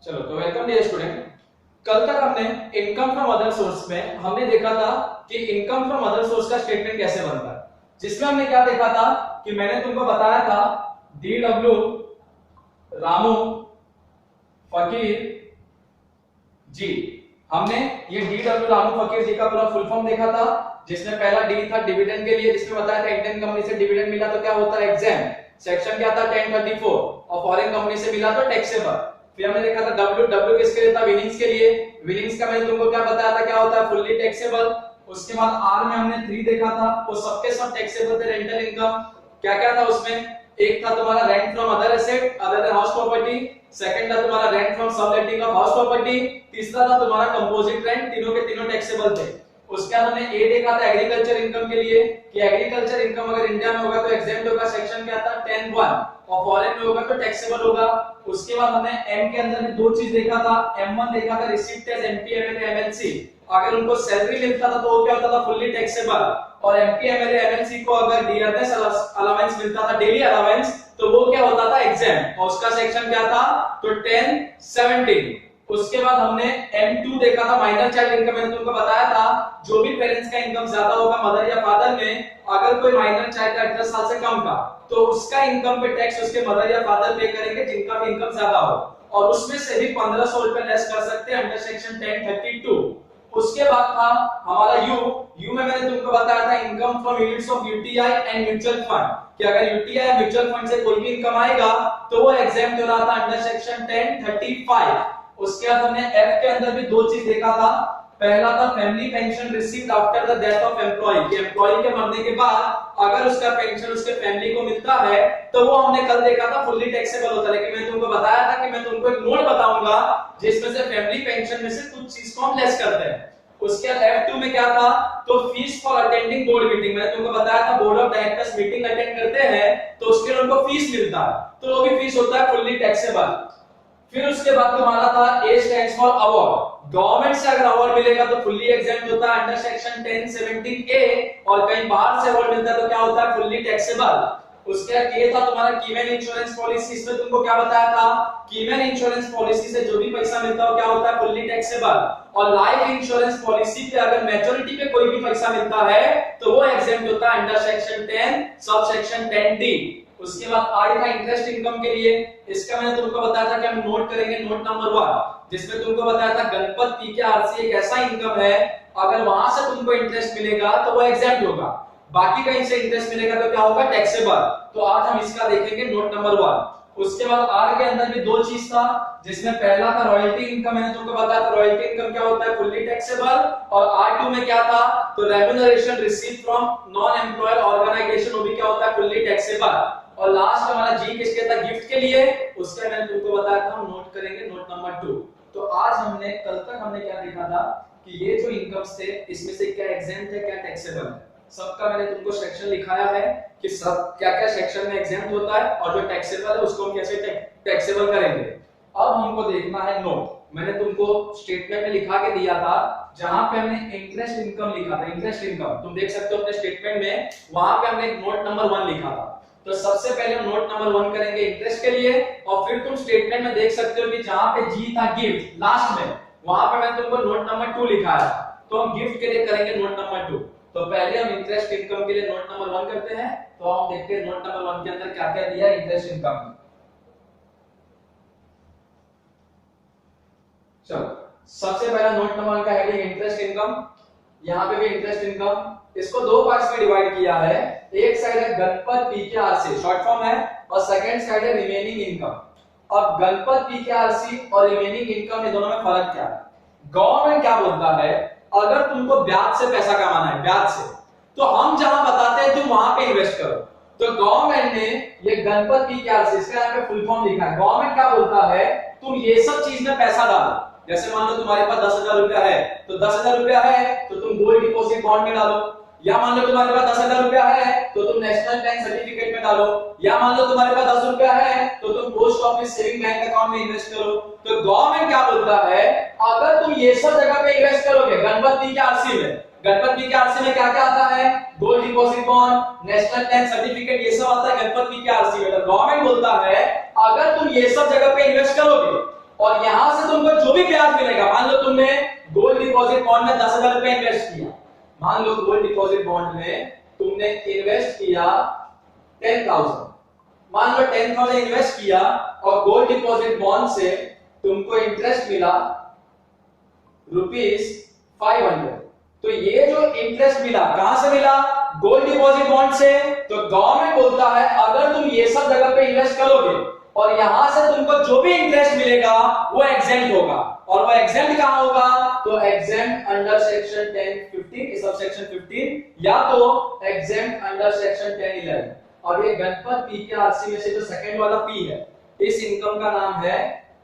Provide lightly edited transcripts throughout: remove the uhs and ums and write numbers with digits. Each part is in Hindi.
चलो तो वेलकम डियर स्टूडेंट। कल तक हमने इनकम फ्रॉम अदर सोर्स में हमने देखा था कि इनकम फ्रॉम अदर सोर्स का स्टेटमेंट कैसे बनता है, जिसमें हमने क्या देखा था कि मैंने तुमको बताया था DW रामू फकीर जी। हमने ये DW रामू फकीर जी का पूरा फुल फॉर्म देखा था, जिसमें पहला डी था डिविडेंड के लिए, जिसमें बताया था इंडियन कंपनी से डिविडेंड मिला तो क्या होता है एग्जाम। सेक्शन क्या था 1034 और फॉरेन कंपनी से मिला तो टैक्सेबल। फिर हमने देखा था W किसके लिए था विनिंग्स के लिए। विनिंग्स का मैंने तुमको क्या बताया था क्या होता है फुल्ली टैक्सेबल। उसके बाद R में हमने 3 देखा था, वो सबके सब टैक्सेबल थे। रेंटल इनकम क्या क्या था उसमें, एक था तुम्हारा rent from other asset other than house property, second था तुम्हारा rent from subletting of house property, तीसरा था तुम्हारा कंपोजिट रेंट। तीनों के तीनों टैक्सेबल थे। उसके बाद हमने ए देखा था एग्रीकल्चर इनकम के लिए कि एग्रीकल्चर इनकम अगर इंडिया में होगा तो एग्जेम्प्ट होगा। सेक्शन क्या था 10(1) और फॉरेन में होगा तो टैक्सेबल होगा। उसके बाद हमने एम के अंदर में दो चीज देखा था। M1 देखा था received as MP MLA MLC, अगर उनको सैलरी मिलता था तो वो क्या होता था फुल्ली टैक्सेबल। और एमपी एमएलए एमएलसी को अगर डियरनेस अलाउंस मिलता था डेली अलाउंस तो वो क्या होता था एग्जाम, और उसका सेक्शन क्या था तो 10(17). उसके बाद हमने M2 देखा था माइनर चाइल्ड इनकम। मैंने तुमको बताया था जो भी पेरेंट्स का इनकम ज्यादा होगा मदर या फादर में, अगर कोई माइनर चाइल्ड 18 साल से कम का तो उसका इनकम पे टैक्स उसके मदर या फादर पे करेंगे जिनका भी इनकम ज्यादा हो, और उसमें से भी 1500 रुपए लेस कर सकते हैं अंडर सेक्शन 1032। उसके बाद था हमारा यू में मैंने तुमको बताया था income from units of UTI and mutual fund कि अगर यूटीआई या म्यूचुअल फंड से कोई भी इनकम आएगा तो वो एग्जाम्प्ट हो रहा था अंडर सेक्शन 1035। उसके बाद हमने एफ के अंदर भी दो चीज देखा था। पहला था family pension received after the death of employee कि एम्प्लॉय के मरने के बाद अगर उसका पेंशन उसके फैमिली को मिलता है तो वो हमने कल देखा था फुल्ली टैक्सेबल होता है। लेकिन मैं तुमको बताया था कि मैं तुमको एक नोट बताऊंगा जिसमें से फैमिली पेंशन में से कुछ चीज को हम लेस करते हैं। उसके बाद F2 में क्या था तो fees for attending board meeting. मैंने तुमको बताया था board of directors meeting attend करते हैं तो उसके लिए उनको फीस मिलता है, तो वो भी फीस होता है फुल्ली टैक्सेबल। फिर उसके बाद तुम्हारा था A stands for award. Government से अगर अवार्ड मिलेगा तो फुल्ली एग्जाम्प्ट होता है अंडर सेक्शन 1017A, और कहीं बाहर से अवार्ड मिलता है तो क्या होता है फुल्ली टैक्सेबल। उसके बाद ये था तुम्हारा कीमैन इंश्योरेंस पॉलिसी। इसमें तुमको क्या बताया था कीमैन इंश्योरेंस पॉलिसी से जो भी पैसा मिलता है क्या होता है फुल्ली टैक्सेबल। और लाइफ इंश्योरेंस पॉलिसी पे अगर मैच्योरिटी पे कोई भी पैसा मिलता है तो वो एग्जाम्प्ट होता है under section 10 sub section 10D। उसके बाद आर था इंटरेस्ट इनकम के लिए। इसका मैंने तुमको बताया था कि हम नोट करेंगे नोट नंबर 1, जिसमें तुमको बताया था गणपत पीकेआरसी एक ऐसा इनकम है अगर वहां से तुमको इंटरेस्ट मिलेगा तो वो एग्जाम्प्ट होगा, बाकी कहीं से इंटरेस्ट मिलेगा तो क्या होगा टैक्सेबल। तो आज हम इसका देखेंगे नोट नंबर 1। उसके बाद आर के अंदर भी दो चीज था, जिसमें पहला था रॉयल्टी इनकम। मैंने तुमको बताया था रॉयल्टी इनकम क्या होता है फुल्ली टैक्सेबल। और R2 में क्या था तो remuneration received from non employer organisation, वो भी क्या होता है फुल्ली टैक्सेबल। और लास्ट हमारा जी किसके था गिफ्ट के लिए, उसका मैंने तुमको बताया था हम नोट करेंगे नोट नंबर 2। तो आज हमने कल तक हमने क्या देखा था कि ये जो इनकम्स थे इसमें से क्या एग्जाम्प्ट है क्या टैक्सेबल है, सबका मैंने तुमको सेक्शन लिखाया है कि सब क्या क्या सेक्शन में एग्जाम्प्ट होता है और जो टैक्सेबल है उसको हम कैसे टैक्सेबल करेंगे। अब हमको देखना है नोट। मैंने तुमको स्टेटमेंट में लिखा के दिया था जहां पे हमने इंटरेस्ट इनकम लिखा था। इंटरेस्ट इनकम तुम देख सकते हो अपने स्टेटमेंट में, वहां पे हमने नोट नंबर 1 लिखा था। तो सबसे पहले हम नोट नंबर 1 करेंगे इंटरेस्ट के लिए, और फिर तुम स्टेटमेंट में देख सकते हो कि जहां पे जी था गिफ्ट लास्ट में, वहां पे मैंने तुमको नोट नंबर 2 लिखा है। तो हम गिफ्ट के लिए करेंगे नोट नंबर 2। तो पहले हम इंटरेस्ट इनकम के लिए नोट नंबर 1 करते हैं। तो हम देखते हैं नोट नंबर 1 के अंदर क्या क्या दिया इंटरेस्ट इनकम में। चलो सबसे पहला नोट नंबर 1 का हेडिंग इंटरेस्ट इनकम। यहाँ पे भी इंटरेस्ट इनकम, इसको दो पार्ट्स में डिवाइड किया है। एक साइड है गणपत पीकेआरसी शॉर्ट फॉर्म है, और सेकंड साइड है रिमेनिंग इनकम। अब गणपत पीकेआरसी और रिमेनिंग इनकम ये दोनों में फर्क क्या है। गवर्नमेंट क्या बोलता है अगर तुमको ब्याज से पैसा कमाना है, ब्याज से, तो हम जहां बताते हैं तुम वहां पे इन्वेस्ट करो। तो गवर्नमेंट ने ये गणपत पीकेआरसी इसका यहाँ पे फुल फॉर्म लिखा है। गवर्नमेंट क्या बोलता है तुम ये सब चीज में पैसा डालो। जैसे मान लो तुम्हारे पास 10,000 रुपया है तो 10,000 रुपया है तो तुम गोल्ड डिपॉजिट बॉन्ड में डालो, या मान लो तुम्हारे पास 10,000 रुपया है तो तुम नेशनल बैंक सर्टिफिकेट में डालो, या मान लो तुम्हारे पास 10 रुपया है तो तुम post office saving bank account में इन्वेस्ट करो। तो गवर्नमेंट क्या बोलता है अगर तुम ये सब जगह पे इन्वेस्ट करोगे गणपत पीकेआरसी में, गणपत पीकेआरसी में क्या क्या आता है gold deposit bond national bank certificate ये सब आता है गणपत पीकेआरसी में। तो गवर्नमेंट बोलता है अगर तुम ये सब जगह पे इन्वेस्ट करोगे और यहां से तुमको जो भी ब्याज मिलेगा, मान लो तुमने गोल्ड डिपॉजिट बॉन्ड में 10,000 रुपए इन्वेस्ट किया, मान लो गोल्ड डिपॉजिट बॉन्ड में तुमने इन्वेस्ट किया 10,000, मान लो 10,000 इन्वेस्ट किया और गोल्ड डिपॉजिट बॉन्ड से तुमको इंटरेस्ट मिला ₹500। तो ये जो इंटरेस्ट मिला कहां से मिला? गोल्ड डिपॉजिट बॉन्ड से। तो गवर्नमेंट बोलता है अगर तुम ये सब जगह पे इन्वेस्ट करोगे और यहां से तुमको जो भी इंटरेस्ट मिलेगा वो एग्जेम्प्ट होगा, और वो एग्जेम्प्ट कहां होगा? तो exempt under section 10(15) sub section 15, या तो एग्जेम्प्ट अंडर सेक्शन 10(11). और ये गणपत पीकेआरसी में से जो सेकंड वाला पी है, इस इनकम का नाम है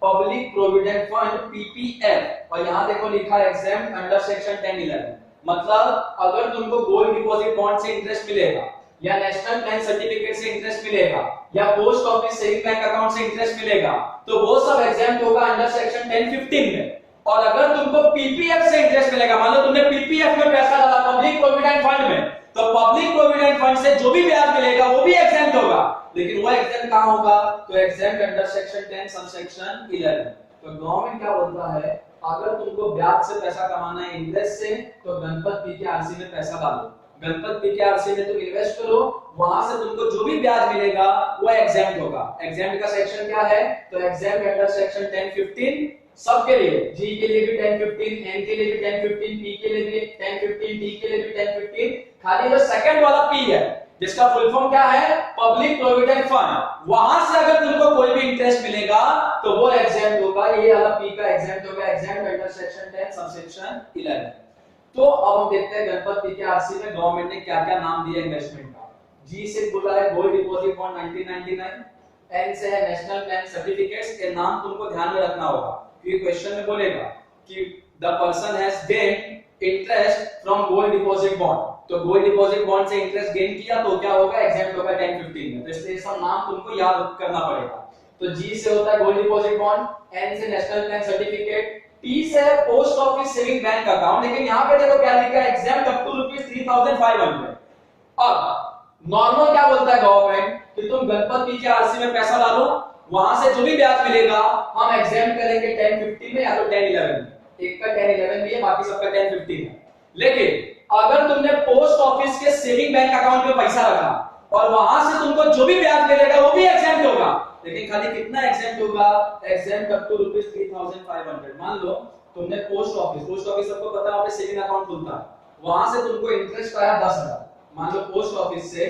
पब्लिक प्रोविडेंट फंड पीपीएफ, और यहां देखो लिखा है एग्जेम्प्ट अंडर सेक्शन 10(11). मतलब अगर तुमको गोल्ड डिपॉजिट बॉन्ड से इंटरेस्ट मिलेगा, या नेशनल बैंक सर्टिफिकेट से इंटरेस्ट मिलेगा, या post office saving bank account से इंटरेस्ट मिलेगा, तो वो सब एग्जेम्प्ट होगा अंडर सेक्शन 10(15) में। और अगर तुमको पीपीएफ से इंटरेस्ट मिलेगा, मान लो तुमने पीपीएफ में पैसा डाला पब्लिक प्रोविडेंट फंड में, तो पब्लिक प्रोविडेंट फंड से जो भी ब्याज मिलेगा वो भी एग्जेम्प्ट होगा, लेकिन वो एग्जेम्प्ट कहां होगा? तो एग्जेम्प्ट अंडर सेक्शन 10 सबसेक्शन 11। तो गवर्नमेंट क्या बोलता है, अगर तुमको ब्याज से पैसा कमाना है इंटरेस्ट से, तो गणपत पीकेआरसी में पैसा डालो, गणपत पीकेआरसी में तुम इन्वेस्ट करो, वहां से तुमको जो भी ब्याज मिलेगा वो एग्जेम्प्ट होगा। एग्जेम्प्ट का सेक्शन क्या है? तो एग्जेम्प्ट अंडर सेक्शन 10(15) सबके लिए, जी के लिए भी 10(15), एन के लिए भी 10(15), पी के लिए भी 10(15), डी के लिए भी 10(15), खाली जो सेकंड वाला पी है जिसका फुल फॉर्म क्या है? पब्लिक प्रोविडेंट फंड, वहां से अगर तुमको कोई भी इंटरेस्ट मिलेगा तो वो एग्जेम्प्ट होगा, ये वाला पी का एग्जेम्प्ट होगा, एग्जेम्प्ट अंडर सेक्शन 10 सबसेक्शन 11। तो अब हम देखते हैं गणपत पीकेआरसी में गवर्नमेंट ने क्या-क्या नाम दिया इन्वेस्टमेंट का। जी से बोला है गोल्ड डिपॉजिट बॉन्ड 1999, एन से है नेशनल बैंक सर्टिफिकेट्स, के नाम तुमको ध्यान में रखना होगा, क्योंकि क्वेश्चन में बोलेगा कि the person has gained interest from gold deposit bond, तो गोल्ड डिपॉजिट बॉन्ड से इंटरेस्ट गेन किया तो क्या होगा? एग्जेम्प्ट होगा 10(15) में। तो इसलिए सब नाम तुमको याद करना पड़ेगा। तो जी से होता है गोल्ड डिपॉजिट बॉन्ड, एन से नेशनल बैंक सर्टिफिकेट, टी से है post office saving bank account, लेकिन यहां पे देखो क्या लिखा है? Exempt up to ₹3,500। अब नॉर्मल क्या बोलता है गवर्नमेंट कि तुम गणपत पीकेआरसी में पैसा डालो, वहां से जो भी ब्याज मिलेगा हम एग्जेम्प्ट करेंगे 10(15) में या तो 10(11) में। एक का 10(11) भी है, बाकी सबका 10(15) है। लेकिन अगर तुमने पोस्ट ऑफिस के सेविंग बैंक अकाउंट में पैसा रखा और वहां से तुमको जो भी ब्याज मिलेगा वो भी एग्जेम्प्ट होगा, लेकिन खाली कितना एग्जेम्प्ट होगा? Exempt up to ₹3,500। मान लो तुमने पोस्ट ऑफिस सबको पता है वहां पे सेविंग अकाउंट खुलता है, वहां से तुमको इंटरेस्ट आया 10,000, मान लो पोस्ट ऑफिस से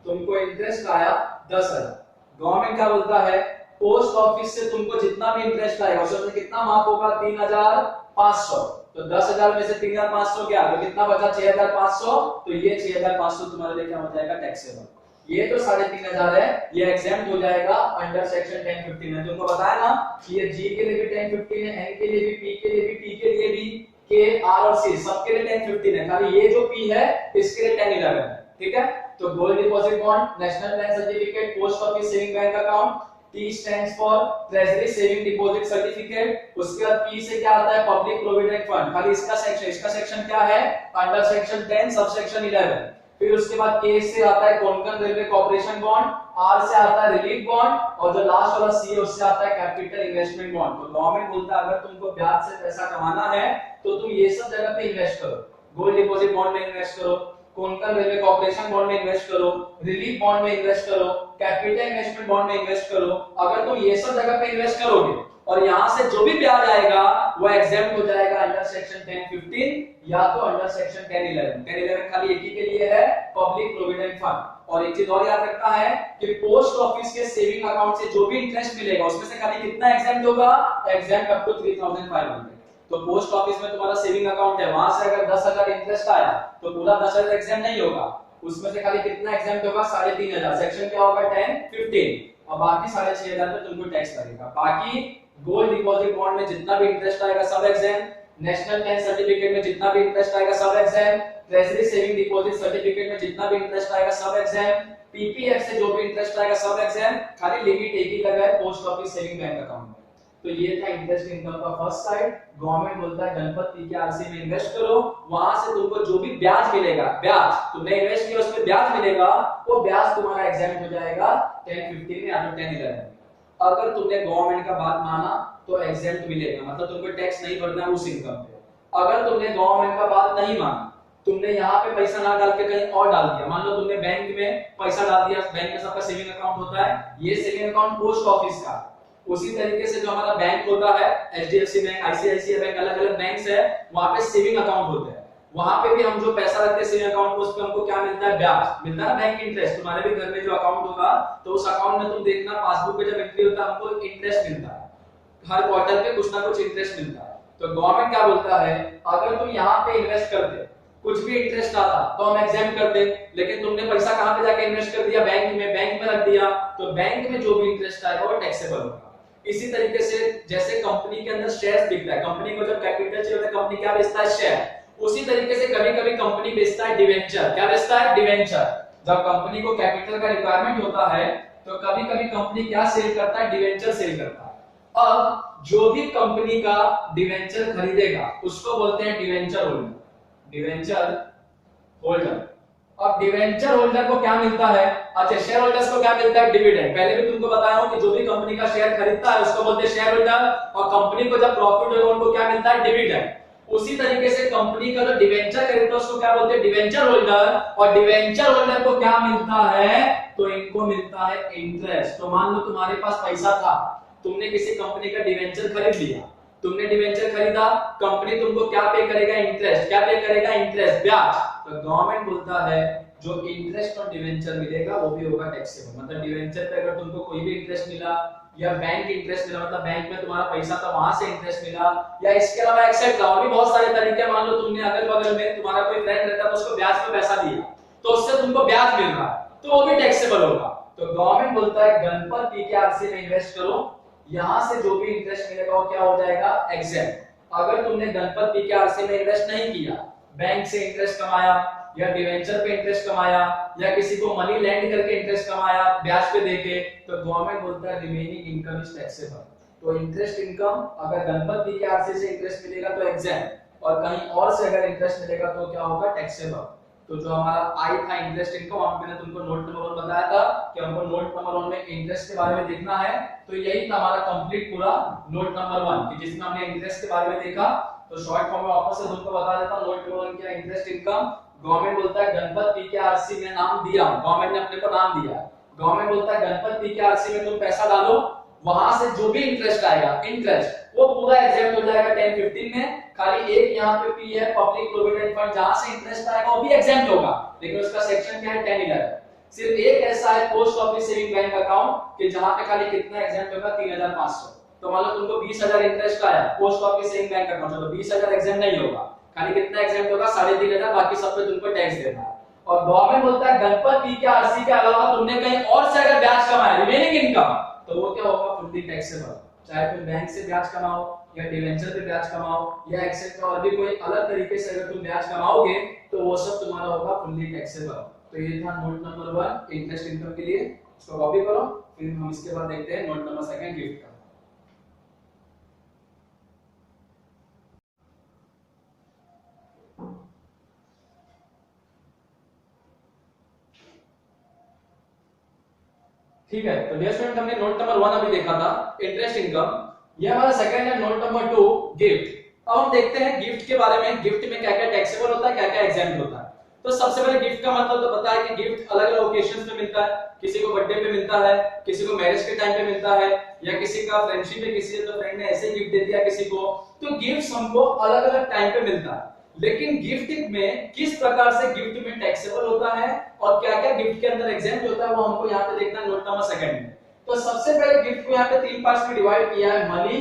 तुमको इंटरेस्ट आया 10,000। गवर्नमेंट क्या बोलता है? पोस्ट ऑफिस से तुमको जितना भी इंटरेस्ट आएगा उसमें कितना माफ होगा? 3,500। तो 10,000 में से 3,500 गया तो कितना बचा? 6,500। तो ये 6,500 तुम्हारे लिए क्या हो जाएगा? टैक्सेबल। ये तो 3,500 है, ये एग्जेम्प्ट हो जाएगा अंडर सेक्शन 10(15) में। तुमको बताया ना कि ये जी के लिए भी 10(15) है, एन के लिए भी, पी के लिए भी, टी के लिए भी, के, आर और सी सबके लिए 10(15) है, खाली ये जो पी है इसके लिए 10(11) है। ठीक है, तो gold deposit bond, national bank certificate, post office saving bank account, T stands for treasury saving deposit certificate. उसके बाद P से क्या आता है? पब्लिक प्रोविडेंट फंड, खाली इसका सेक्शन क्या है? Under section 10 subsection 11। फिर उसके बाद K से आता है Konkan railway corporation bond, R से आता है रिलीफ बॉन्ड, और जो लास्ट वाला C है उससे आता है कैपिटल इन्वेस्टमेंट बॉन्ड। तो गवर्नमेंट बोलता है अगर तुमको ब्याज से पैसा कमाना है तो तुम ये सब जगह पे इन्वेस्ट करो, गोल्ड डिपॉजिट बॉन्ड में इन्वेस्ट करो, कोंकण रेलवे कॉर्पोरेशन बॉन्ड में इन्वेस्ट करो, रिलीफ बॉन्ड में इन्वेस्ट करो, कैपिटल इन्वेस्टमेंट बॉन्ड में इन्वेस्ट करो। अगर तुम ये सब जगह पे इन्वेस्ट करोगे और यहां से जो भी ब्याज आएगा वो एग्जेम्प्ट हो जाएगा अंडर सेक्शन 10(15) या तो अंडर सेक्शन 10(11). 10(11) खाली एक ही के लिए है, पब्लिक प्रोविडेंट फंड। और एक चीज और याद रखना है कि पोस्ट ऑफिस के सेविंग अकाउंट से जो भी इंटरेस्ट मिलेगा उसमें से खाली कितना एग्जेम्प्ट होगा? Exempt up to 3,500। तो पोस्ट ऑफिस में तुम्हारा सेविंग अकाउंट है, वहां से अगर 10,000 इंटरेस्ट आया तो पूरा 10,000 एग्जेम्प्ट नहीं होगा, उसमें से खाली कितना एग्जेम्प्ट होगा? 3,500। सेक्शन क्या होगा? 10(15), और बाकी 6,500 पे तुमको टैक्स लगेगा। बाकी गोल्ड डिपॉजिट बॉन्ड में जितना भी इंटरेस्ट आएगा सब एग्जेम्प्ट, नेशनल बैंक सर्टिफिकेट में जितना भी इंटरेस्ट आएगा सब exempt, treasury saving deposit certificate में जितना भी इंटरेस्ट आएगा सब एग्जेम्प्ट, पीपीएफ से जो भी इंटरेस्ट आएगा सब एग्जेम्प्ट, खाली लिमिट एक ही लगा है post office saving bank account. तो ये था इंटरेस्ट इनकम का फर्स्ट साइड। गवर्नमेंट बोलता है गणपत पीकेआरसी में इन्वेस्ट करो, वहां से तुमको जो भी ब्याज मिलेगा, ब्याज तुमने इन्वेस्ट किया उसमें ब्याज मिलेगा, वो ब्याज तुम्हारा एग्जेम्प्ट हो जाएगा 10(15) में या तो 10(11) में। अगर तुमने गवर्नमेंट का बात माना तो एग्जेम्प्ट मिलेगा, मतलब तुमको टैक्स नहीं भरना है उस इनकम पे। अगर तुमने गवर्नमेंट का बात नहीं माना, तुमने यहाँ पे पैसा ना डाल के कहीं और डाल दिया, मान लो तुमने बैंक में पैसा डाल दिया, बैंक में सबका सेविंग अकाउंट होता है, ये सेविंग अकाउंट पोस्ट ऑफिस का, उसी तरीके से जो हमारा बैंक होता है एचडीएफसी बैंक, आईसीआईसीआई बैंक, अलग अलग बैंक्स है, वहां पे सेविंग अकाउंट होते हैं, वहां पे भी हम जो पैसा रखते हैं सेविंग अकाउंट, उस पे हमको क्या मिलता है, ब्याज मिलता है, बैंक इंटरेस्ट। तुम्हारे भी घर में जो अकाउंट होगा तो उस अकाउंट में तुम देखना पासबुक पे जब एंट्री होता है हमको इंटरेस्ट मिलता है, हर क्वार्टर पे कुछ ना कुछ इंटरेस्ट मिलता है। तो गवर्नमेंट क्या बोलता है, अगर तुम यहाँ पे इन्वेस्ट करते, कुछ भी इंटरेस्ट आता तो हम एग्जाम कर दे, लेकिन तुमने पैसा कहां पे जाके इन्वेस्ट कर दिया, बैंक में रख दिया, तो बैंक में जो भी इंटरेस्ट आएगा वो टैक्सेबल होगा। इसी तरीके से जैसे कंपनी के अंदर शेयर्स बिकता है, कंपनी को जब कैपिटल चाहिए होता है कंपनी क्या बेचता है, शेयर, उसी तरीके से कभी-कभी कंपनी बेचता है डिवेंचर। क्या बेचता है, डिवेंचर। जब कंपनी को कैपिटल का रिक्वायरमेंट होता है तो कभी-कभी कंपनी क्या सेल करता है, डिवेंचर सेल करता है। अब जो भी कंपनी का डिवेंचर खरीदेगा उसको बोलते हैं डिवेंचर होल्डर, डिवेंचर होल्डर। अब डिवेंचर होल्डर को क्या मिलता है, अच्छा शेयर होल्डर्स को क्या मिलता है, डिविडेंड। पहले भी तुमको बताया हूं कि जो भी कंपनी का शेयर खरीदता है उसको बोलते हैं शेयर होल्डर, और कंपनी को जब प्रॉफिट होगा उनको क्या मिलता है, डिविडेंड। उसी तरीके से कंपनी का जो डिवेंचर खरीदता है उसको क्या बोलते हैं, डिवेंचर होल्डर, और डिवेंचर होल्डर को क्या मिलता है, तो इनको मिलता है इंटरेस्ट। तो मान लो तुम्हारे पास पैसा था, तुमने किसी कंपनी का डिवेंचर खरीद लिया, तुमने डिवेंचर खरीदा, कंपनी तुमको क्या पे करेगा, इंटरेस्ट। क्या पे करेगा, इंटरेस्ट, ब्याज। तो गवर्नमेंट बोलता है जो इंटरेस्ट और डिवेंचर मिलेगा वो भी होगा टैक्सेबल। मतलब डिवेंचर पे अगर तुमको कोई भी इंटरेस्ट मिला या बैंक इंटरेस्ट मिला, मतलब बैंक में तुम्हारा पैसा था वहां से इंटरेस्ट मिला, या इसके अलावा एक्सेप्ट और भी बहुत सारे तरीके, मान लो तुमने अगल बगल में तुम्हारा कोई फ्रेंड रहता है तो उसको ब्याज पे पैसा दिया तो उससे तुमको ब्याज मिल रहा है तो वो भी टैक्सेबल होगा। तो गवर्नमेंट बोलता है गणपत पीकेआरसी में इन्वेस्ट करो, यहां से जो भी इंटरेस्ट मिलेगा वो क्या हो जाएगा, एग्जेम्प्ट। अगर तुमने गणपत पीकेआरसी में इन्वेस्ट नहीं किया, बैंक से इंटरेस्ट कमाया या डिवेंचर पे इंटरेस्ट कमाया या किसी को मनी लैंड करके इंटरेस्ट कमाया ब्याज पे देके, तो गवर्नमेंट बोलता है रिमेनिंग इनकम इज टैक्सेबल। तो इंटरेस्ट इनकम अगर गणपत पीकेआरसी से इंटरेस्ट मिलेगा तो एग्जेम्प्ट, और कहीं और से अगर इंटरेस्ट मिलेगा तो क्या होगा, टैक्सेबल। तो जो हमारा आई था इंटरेस्ट इनकम, वहां मैंने तुमको नोट नंबर 1 बताया था कि हमको नोट नंबर 1 में इंटरेस्ट के बारे में देखना है, तो यही था हमारा कंप्लीट पूरा नोट नंबर 1 कि जिसमें हमने इंटरेस्ट के बारे में देखा। तो शॉर्ट फॉर्म में वापस से तुमको बता देता हूं नोट नंबर 1 क्या, इंटरेस्ट इनकम। गवर्नमेंट बोलता है गणपत पीकेआरसी में नाम दिया, गवर्नमेंट ने अपने को नाम दिया, गवर्नमेंट बोलता है गणपत पीकेआरसी में तुम पैसा डालो, वहां से जो भी इंटरेस्ट आएगा, इंटरेस्ट वो पूरा एग्जेम्प्ट हो जाएगा 10-15 में। खाली एक यहाँ पे पी है पब्लिक प्रोविडेंट फंड, जहां से इंटरेस्ट आएगा वो भी एग्जेम्प्ट होगा, लेकिन उसका सेक्शन क्या है, 10-11। सिर्फ एक ऐसा है post office saving bank account कि जहां पे खाली कितना एग्जेम्प्ट होगा, 3500। तो मान लो तुमको 20,000 इंटरेस्ट आया post office saving bank account, तो 20,000 एग्जेम्प्ट नहीं होगा, खाली कितना एग्जेम्प्ट होगा, 3,500, बाकी सब पे तुमको टैक्स देना है। और गवर्नमेंट बोलता है गणपत पीकेआरसी के अलावा तुमने कहीं और से अगर ब्याज कमाया, रिमेनिंग इनकम, तो वो क्या होगा, फुल्ली टैक्सेबल। चाहे तुम बैंक से ब्याज कमाओ या डिवेंचर पे ब्याज कमाओ या एक्सेट्रा और भी कोई अलग तरीके से अगर तुम ब्याज कमाओगे तो वो सब तुम्हारा होगा फुल्ली टैक्सेबल। तो ये था नोट नंबर 1 इंटरेस्ट इनकम के लिए, इसको कॉपी करो। फिर हम इसके बाद देखते हैं नोट नंबर 2 गिफ्ट का। ठीक है, तो डियर स्टूडेंट हमने नोट नंबर 1 अभी देखा था इंटरेस्ट इनकम, ये हमारा सेकंड है नोट नंबर 2 गिफ्ट। अब हम देखते हैं गिफ्ट के बारे में, गिफ्ट में क्या क्या टैक्सेबल होता है, क्या क्या एग्जेम्प्ट होता है। तो सबसे पहले गिफ्ट का मतलब तो पता है कि गिफ्ट अलग अलग ओकेशंस पे मिलता है, किसी को बर्थडे पे मिलता है, किसी को मैरिज के टाइम पे मिलता है, या किसी का फ्रेंडशिप पे किसी तो फ्रेंड ने ऐसे गिफ्ट दे दिया किसी को। तो गिफ्ट हमको अलग अलग टाइम पे मिलता है, लेकिन गिफ्ट में किस प्रकार से गिफ्ट में टैक्सेबल होता है और क्या क्या गिफ्ट के अंदर एग्जेम्प्ट होता है वो हमको यहाँ पे देखना है नोट नंबर 2 में। तो सबसे पहले गिफ्ट को यहाँ पे 3 पार्ट्स में डिवाइड किया है, मनी,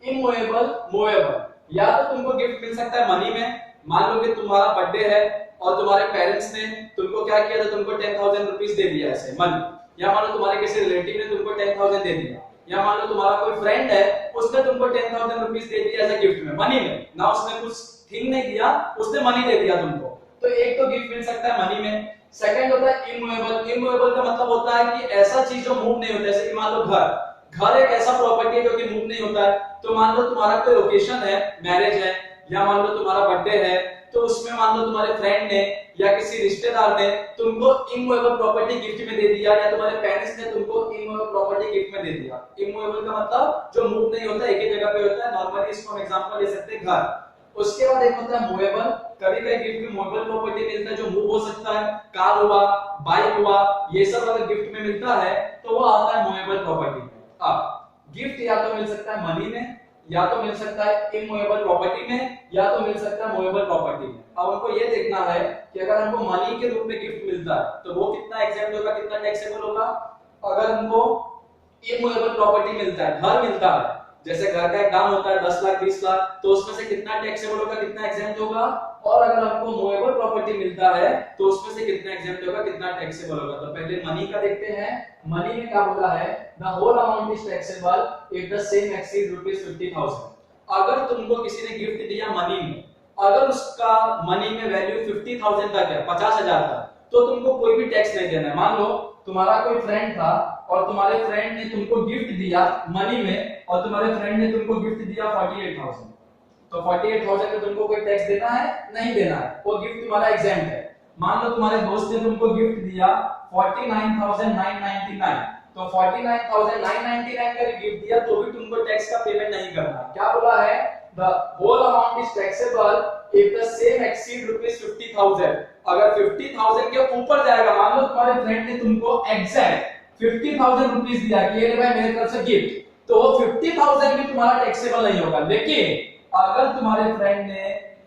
इमूवेबल, मूवेबल। या तो तुमको गिफ्ट मिल सकता है मनी में, मान लो कि तुम्हारा बर्थडे है और तुम्हारे पेरेंट्स ने तुमको क्या किया था, तुमको 10,000 रुपीस दे दिया ऐसे मनी, या मान लो तुम्हारे किसी रिलेटिव ने तुमको 10,000 दे दिया, या मान लो तुम्हारा कोई फ्रेंड है उसने तुमको 10,000 रुपीस दे दिया एज अ गिफ्ट में, मनी में ना, उसने कुछ थिंग नहीं दिया, उसने मनी दे दिया तुमको। तो एक तो गिफ्ट मिल सकता है मनी में। सेकंड होता है इमूवेबल। इमूवेबल का मतलब होता है कि ऐसा चीज जो मूव नहीं होता, जैसे कि मान लो घर एक ऐसा प्रॉपर्टी है जो कि मूव नहीं होता है। तो मान लो तुम्हारा कोई ओकेशन है, मैरिज है, या मान लो तुम्हारा बर्थडे है, तो उसमें मान लो तुम्हारे फ्रेंड ने या किसी रिश्तेदार ने तुमको इमूवेबल प्रॉपर्टी गिफ्ट में दे दिया, या तुम्हारे पेरेंट्स ने तुमको इमूवेबल प्रॉपर्टी गिफ्ट में दे दिया। इमूवेबल का मतलब जो मूव नहीं होता, एक ही जगह पे होता है। नॉर्मली इसको हम एग्जांपल ले सकते हैं घर। उसके बाद एक होता है मूवेबल। कभी कभी गिफ्ट में मूवेबल प्रॉपर्टी मिलता है जो मूव हो सकता है, कार हुआ, बाइक हुआ, ये सब अगर गिफ्ट में मिलता है तो वो आता है मूवेबल प्रॉपर्टी में। अब गिफ्ट या तो मिल सकता है मनी में, या तो मिल सकता है इमूवेबल प्रॉपर्टी में, या तो मिल सकता है मूवेबल प्रॉपर्टी में। अब हमको ये देखना है कि अगर हमको मनी के रूप में गिफ्ट मिलता है तो वो कितना एग्जेम्प्ट होगा, कितना टैक्सेबल होगा। अगर हमको इमूवेबल प्रॉपर्टी मिलता है, घर मिलता है, जैसे घर का एक दाम होता है 10 लाख 20 लाख, तो उसमें से कितना टैक्सेबल होगा, कितना एग्जेम्प्ट होगा। और अगर हमको मूवेबल प्रॉपर्टी मिलता है तो उसमें से कितना एग्जेम्प्ट होगा, कितना टैक्सेबल होगा। तो पहले मनी का देखते हैं। मनी में क्या बोला है, the whole amount is taxable if the same exceed ₹50,000। अगर तुमको किसी ने गिफ्ट दिया मनी में, अगर उसका मनी में वैल्यू 50,000 तक है, 50,000 तक, तो तुमको कोई भी टैक्स नहीं देना है। मान लो तुम्हारा कोई फ्रेंड था और तुम्हारे फ्रेंड ने तुमको गिफ्ट दिया मनी में, और तुम्हारे फ्रेंड ने तुमको गिफ्ट दिया 48,000, तो 48,000 में तुमको कोई टैक्स देना है, नहीं देना है, वो गिफ्ट तुम्हारा एग्जेम्प्ट है। मान लो तुम्हारे दोस्त ने तुमको गिफ्ट दिया 49,999, तो 49,999 का गिफ्ट दिया तो भी तुमको टैक्स का पेमेंट नहीं करना। क्या बोला है, the whole amount is taxable if the same exceed ₹50,000। अगर 50,000 के ऊपर जाएगा, मान लो तुम्हारे फ्रेंड ने तुमको एग्जैक्ट 50,000 रुपीस दिया कि ये भाई मेरे तरफ से गिफ्ट, तो वो 50,000 भी तुम्हारा टैक्सेबल नहीं होगा। लेकिन अगर तुम्हारे फ्रेंड ने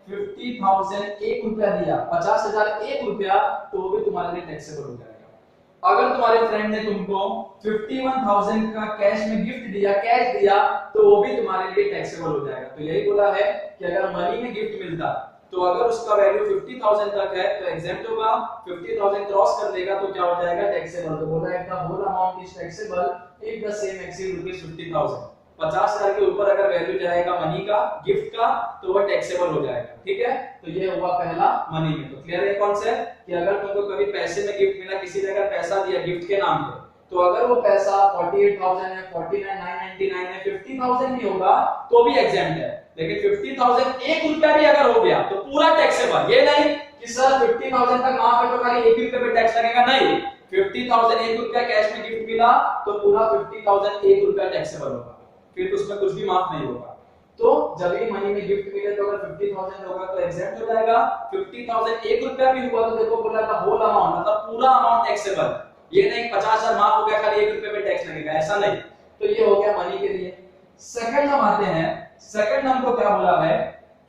50,000 1 रुपया दिया, 50,000 1 रुपया, तो वो भी तुम्हारे लिए टैक्सेबल हो जाएगा। अगर तुम्हारे फ्रेंड ने तुमको 51,000 का कैश में गिफ्ट दिया, कैश दिया, तो वो भी तुम्हारे लिए टैक्सेबल हो जाएगा। तो यही बोला है कि अगर मनी में गिफ्ट मिलता तो अगर उसका वैल्यू 50,000 तक है तो एग्जेम्प्ट होगा, 50,000 क्रॉस कर देगा तो क्या हो जाएगा, टैक्सेबल। तो बोला है the whole amount is taxable if the same exceed ₹50,000। 50,000 के ऊपर अगर वैल्यू जाएगा मनी का, गिफ्ट का, तो वो टैक्सेबल हो जाएगा। ठीक है, तो ये हुआ पहला मनी में। तो क्लियर है कॉन्सेप्ट कि अगर तुमको कभी पैसे में गिफ्ट मिला, किसी ने अगर पैसा दिया गिफ्ट के नाम पे, तो अगर वो पैसा 48,000 है, 49,999 है, 50,000 भी होगा तो भी एग्जेम्प्ट है। लेकिन 50,000 1 रुपया भी अगर हो गया तो पूरा टैक्सेबल। ये नहीं कि सर 50,000 तक माफ है तो खाली 1 रुपये पे टैक्स लगेगा, नहीं। 50,000 1 रुपया कैश में गिफ्ट मिला तो पूरा 50,000 1 रुपया टैक्सेबल होगा, फिर तो उसमें कुछ भी माफ नहीं होगा। तो जब भी मनी में गिफ्ट मिले तो अगर 50,000 होगा तो एग्जेम्प्ट हो जाएगा। 50,000 1 रुपया भी हुआ तो देखो बोला था होल अमाउंट, मतलब पूरा अमाउंट टैक्सेबल। ये नहीं 50,000 माफ हो गया खाली 1 रुपये पे टैक्स लगेगा, ऐसा नहीं। तो ये हो गया मनी के लिए। सेकंड हम आते हैं, सेकंड हमको क्या बोला है,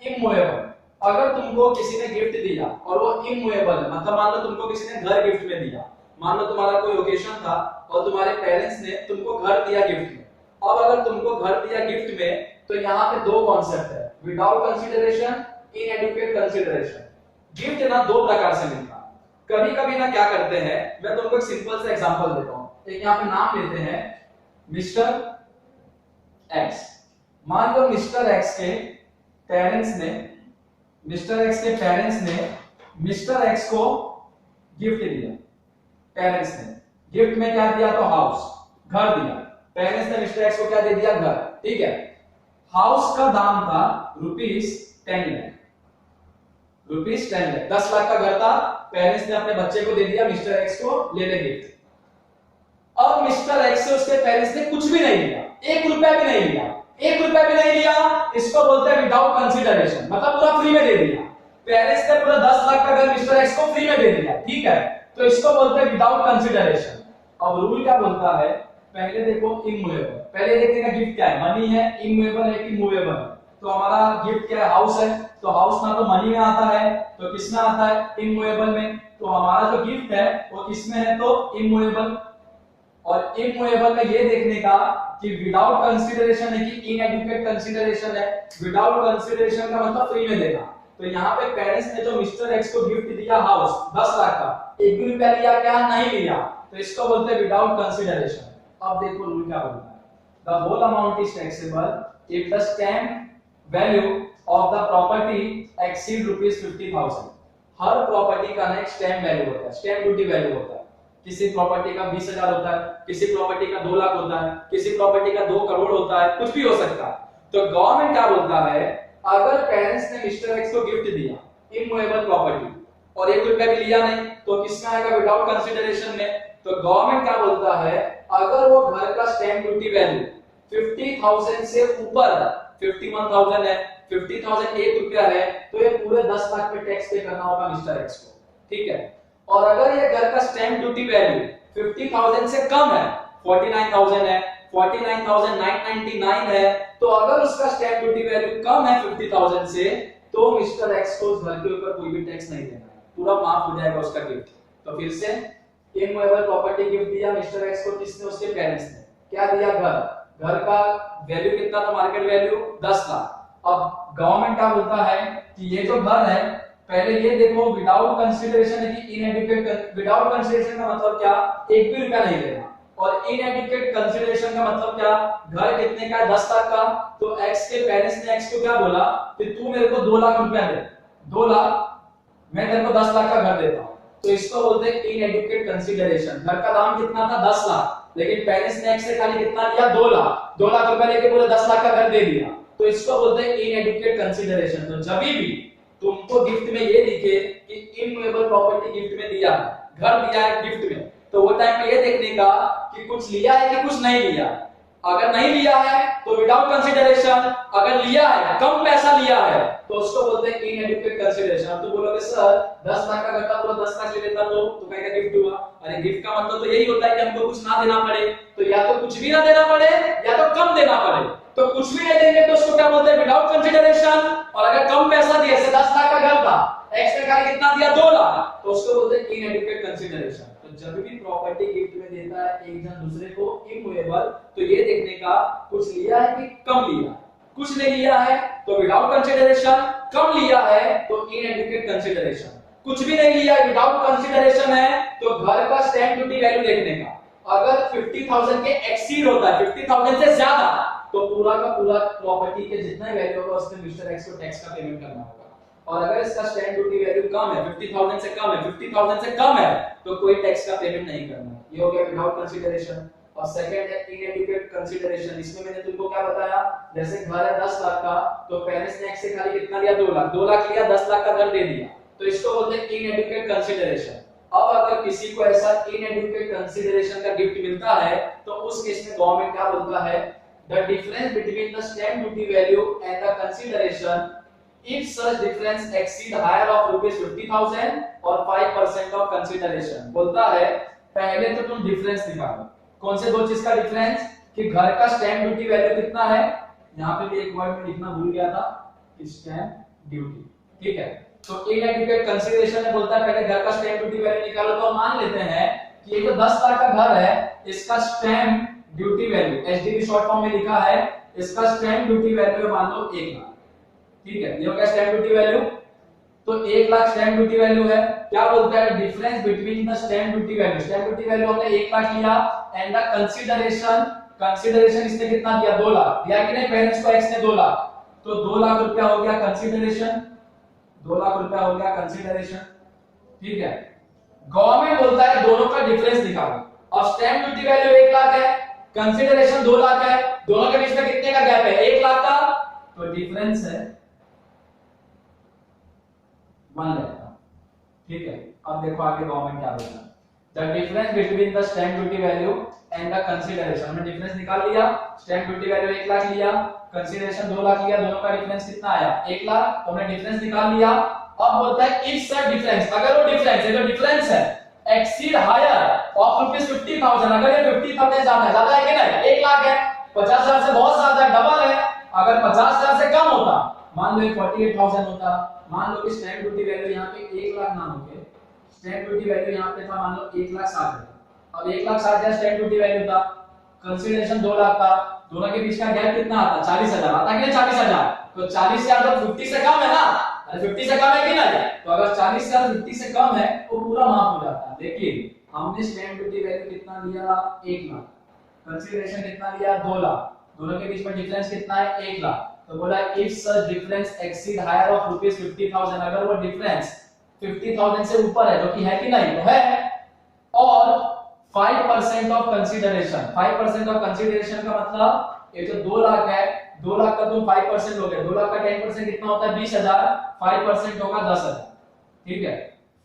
इमूवेबल। अगर तुमको किसी ने गिफ्ट दिया और वो इमूवेबल, मतलब मान लो तुमको किसी ने घर गिफ्ट में दिया, मान लो तुम्हारा कोई ओकेशन था और तुम्हारे पेरेंट्स ने तुमको घर दिया गिफ्ट में। अब अगर तुमको घर दिया गिफ्ट में तो यहाँ पे दो कॉन्सेप्ट है, without consideration, inadequate consideration. Gift ना दो प्रकार से मिलता है। कभी कभी ना क्या करते हैं, मैं तुमको एक सिंपल सा एग्जांपल देता हूं। एक यहाँ पे नाम लेते हैं मिस्टर एक्स। मान लो मिस्टर एक्स के पेरेंट्स ने मिस्टर एक्स को गिफ्ट दिया। पेरेंट्स ने गिफ्ट में क्या दिया, तो हाउस, घर दिया। पेरेंट्स ने मिस्टर एक्स को क्या दे दिया, घर। ठीक है, हाउस का दाम था ₹10 लाख, ₹10 लाख, 10 लाख का घर था। पेरेंट्स ने अपने बच्चे को दे दिया, मिस्टर एक्स को ले ले गिफ्ट। अब मिस्टर एक्स से उसके पेरेंट्स ने कुछ भी नहीं लिया, 1 रुपया भी नहीं लिया, 1 रुपया भी नहीं लिया। इसको बोलते हैं विदाउट कंसीडरेशन, मतलब पूरा फ्री में दे दिया। पेरेंट्स ने पूरा 10 लाख का घर मिस्टर एक्स को फ्री में दे दिया, ठीक है, तो इसको बोलते हैं विदाउट कंसीडरेशन। अब रूल क्या बोलता है, पहले देखो इमूवेबल, पहले देखते हैं गिफ्ट क्या है, मनी है, इमूवेबल है कि मूवेबल है। तो हमारा गिफ्ट क्या है, हाउस है, तो हाउस ना तो मनी में आता है तो किस में आता है, इमूवेबल में। तो हमारा जो गिफ्ट है वो किस में है, तो इमूवेबल। और इमूवेबल में ये देखने का कि विदाउट कंसीडरेशन है कि इनएडुकेट कंसीडरेशन है। विदाउट कंसीडरेशन का मतलब फ्री में देना। तो यहाँ पे पेरेंट्स ने जो मिस्टर एक्स को गिफ्ट दिया हाउस 10 लाख का, 1 भी रुपया लिया क्या, नहीं लिया, तो इसको बोलते हैं विदाउट कंसीडरेशन। अब देखो रूल क्या बोलता है, the whole amount is taxable if the stamp value of the property exceed ₹50,000। हर प्रॉपर्टी का ना एक स्टैम्प वैल्यू होता है, स्टैम्प ड्यूटी वैल्यू होता है। किसी प्रॉपर्टी का 20,000 होता है, किसी प्रॉपर्टी का 2 लाख होता है, किसी प्रॉपर्टी का 2 करोड़ होता है, कुछ भी हो सकता है। तो गवर्नमेंट क्या बोलता है, अगर पेरेंट्स ने मिस्टर एक्स को गिफ्ट दिया इमूवेबल प्रॉपर्टी, और 1 रुपया भी लिया नहीं तो किसमें आएगा, विदाउट कंसीडरेशन में। तो गवर्नमेंट क्या बोलता है, अगर वो घर का स्टैंप ड्यूटी वैल्यू 50,000 से ऊपर, 51,000 है, 50,000 1 रुपया है, तो ये पूरे 10 लाख पे टैक्स पे करना होगा मिस्टर एक्स को, ठीक है। और अगर ये घर का स्टैंप ड्यूटी वैल्यू 50,000 से कम है, 49,000 है, 49,999 है, तो अगर उसका स्टैंप ड्यूटी वैल्यू कम है 50,000 से, तो मिस्टर एक्स को उस घर के ऊपर कोई भी टैक्स नहीं देना है, पूरा माफ हो जाएगा उसका गिफ्ट। तो फिर से इमूवेबल प्रॉपर्टी गिफ्ट दिया मिस्टर एक्स को, किसने, उसके पेरेंट्स ने। क्या दिया, घर। घर का वैल्यू कितना था, मार्केट वैल्यू 10 लाख। अब गवर्नमेंट क्या बोलता है कि ये जो घर है, पहले ये देखो विदाउट कंसीडरेशन है कि इनएडिक्वेट, विदाउट कंसीडरेशन का मतलब क्या, 1 भी रुपया नहीं देना, और इनएडिक्वेट कंसीडरेशन का मतलब क्या, घर कितने का है, 10 लाख का। तो एक्स के पेरेंट्स ने एक्स को क्या बोला कि तू मेरे को 2 लाख रुपया दे, 2 लाख, मैं तेरे को 10 लाख का घर देता हूं। तो इसको बोलते हैं इनएडिक्वेट कंसीडरेशन। घर का दाम कितना था, 10 लाख, लेकिन पेरेंट्स ने एक्स से खाली कितना लिया, 2 लाख, 2 लाख रुपया लेके पूरे 10 लाख का घर दे दिया, तो इसको बोलते हैं इनएडिक्वेट कंसीडरेशन। तो जब भी तुमको गिफ्ट में ये दिखे कि इमूवेबल प्रॉपर्टी गिफ्ट में दिया, घर दिया है गिफ्ट में, तो वो टाइम पे ये देखने का कि कुछ लिया है कि कुछ नहीं लिया। अगर नहीं लिया है तो विदाउट कंसीडरेशन, अगर लिया है, कम पैसा लिया है, तो उसको बोलते हैं इनएडिक्वेट कंसीडरेशन। अब तो बोलोगे सर 10 लाख का घर था, पूरा 10 लाख ले लेता तो कहेगा गिफ्ट हुआ। अरे गिफ्ट का मतलब तो यही होता है कि हमको कुछ ना देना पड़े, तो या तो कुछ भी ना देना पड़े या तो कम देना पड़े। तो कुछ भी नहीं देंगे तो उसको क्या बोलते हैं, विदाउट कंसीडरेशन। और अगर कम पैसा दिया, जैसे 10 लाख का घर था, एक्स ने खाली कितना दिया, 2 लाख, तो उसको बोलते हैं इनएडिक्वेट कंसीडरेशन। तो जब भी प्रॉपर्टी गिफ्ट में देता है एक जन दूसरे को इमूवेबल, तो ये देखने का कुछ लिया है कि कम लिया, कुछ नहीं लिया है तो विदाउट कंसीडरेशन, कम लिया है तो इनएडिक्वेट कंसीडरेशन, कुछ भी नहीं लिया विदाउट कंसीडरेशन है तो घर का स्टैंप ड्यूटी वैल्यू देखने का। अगर 50,000 के एक्सीड होता है, 50,000 से ज्यादा, तो पूरा का पूरा प्रॉपर्टी के जितना वैल्यू होगा उसमें मिस्टर एक्स को टैक्स का पेमेंट करना होगा। और अगर इसका स्टैंप ड्यूटी वैल्यू कम है, 50,000 से कम है, 50,000 से कम है, तो कोई टैक्स का पेमेंट नहीं करना। ये हो गया विदाउट कंसीडरेशन। और सेकंड है इनएडिक्वेट कंसीडरेशन। इसमें मैंने तुमको क्या बताया, जैसे घर है 10 लाख का, तो पेरेंट्स ने एक्स से खाली कितना लिया, 2 लाख, 2 लाख लिया, 10 लाख का घर दे दिया, तो इसको बोलते हैं इनएडिक्वेट कंसीडरेशन। अब अगर किसी को ऐसा इनएडिक्वेट कंसीडरेशन का गिफ्ट मिलता है, तो उस केस में गवर्नमेंट क्या बोलता है, the difference between the stamp duty value and the consideration, if such difference exceed higher of rupees 50,000 और 5% of consideration, बोलता है पहले तो तुम डिफरेंस निकालो। कौन से दो चीज का डिफरेंस, कि घर का स्टैंप ड्यूटी वैल्यू कितना है, यहाँ पे भी एक वर्ड में लिखना भूल गया था, स्टैंप ड्यूटी, ठीक है। तो इनएडिक्वेट कंसीडरेशन में बोलता है पहले घर का स्टैंप ड्यूटी वैल्यू निकालो। तो मान लेते हैं कि ये जो 10 लाख का घर है, इसका stamp duty value SDV short form में लिखा है, इसका स्टैंप ड्यूटी वैल्यू मान लो 1 लाख, ठीक है। ये हो गया स्टैंप ड्यूटी वैल्यू। तो 1 लाख स्टैंप ड्यूटी वैल्यू है। क्या बोलता है, difference between the stamp duty value, stamp duty value हमने 1 लाख लिया, एंड द कंसीडरेशन, कंसीडरेशन इसने कितना दिया, 2 लाख दिया कि नहीं, पेरेंट्स को एक्स ने 2 लाख, तो 2 लाख रुपया हो गया कंसीडरेशन, 2 लाख रुपया हो गया कंसीडरेशन, ठीक है। गवर्नमेंट बोलता है दोनों का डिफरेंस निकालो। अब स्टैंप ड्यूटी वैल्यू 1 लाख है, कंसीडरेशन 2 लाख है, दोनों के बीच में कितने का गैप है, 1 लाख का, तो डिफरेंस है 1 लाख का, ठीक है। अब देखो आगे गवर्नमेंट क्या बोलता है, the difference between the stamp duty value and the consideration, हमने डिफरेंस निकाल लिया, स्टैंप ड्यूटी वैल्यू 1 लाख लिया, कंसीडरेशन 2 लाख लिया, दोनों का डिफरेंस कितना आया, 1 लाख, तो हमने डिफरेंस निकाल लिया। अब बोलता है इफ सच डिफरेंस, अगर वो डिफरेंस है, जो डिफरेंस है एक्सीड हायर ऑफ रुपीस 50,000, अगर ये 50,000 ज्यादा है कि नहीं, 1 लाख है, 50,000 से बहुत ज्यादा है, डबल है। अगर 50,000 से कम होता, मान लो 48,000 होता, मान लो कि स्टैंप ड्यूटी वैल्यू यहाँ पे 1 लाख ना होके स्टैंप ड्यूटी वैल्यू यहाँ पे था मान लो 1,60,000, अब 1,60,000 स्टैंप ड्यूटी वैल्यू था, कंसीडरेशन 2 लाख था, दोनों के बीच का गैप कितना आता, 40,000 आता कि नहीं, 40,000, तो 40,000 तो 50 से कम है ना, अरे 50 से कम है कि नहीं, तो अगर 40,000 50 से कम है तो पूरा माफ हो जाता है। लेकिन हमने स्टैंप ड्यूटी वैल्यू कितना लिया, 1 लाख, कंसीडरेशन कितना लिया, 2 लाख, दोनों के बीच में डिफरेंस कितना है, 1 लाख, तो बोला if such difference exceed higher of rupees 50,000, अगर वो डिफरेंस 50,000 से ऊपर है, जो कि है कि नहीं, तो है, और 5% ऑफ कंसीडरेशन, 5% ऑफ कंसीडरेशन का मतलब ये जो 2 लाख है 2 लाख का तुम 5% लोगे, 2 लाख का 10% कितना होता है 20,000, 5% होगा 10,000, ठीक है,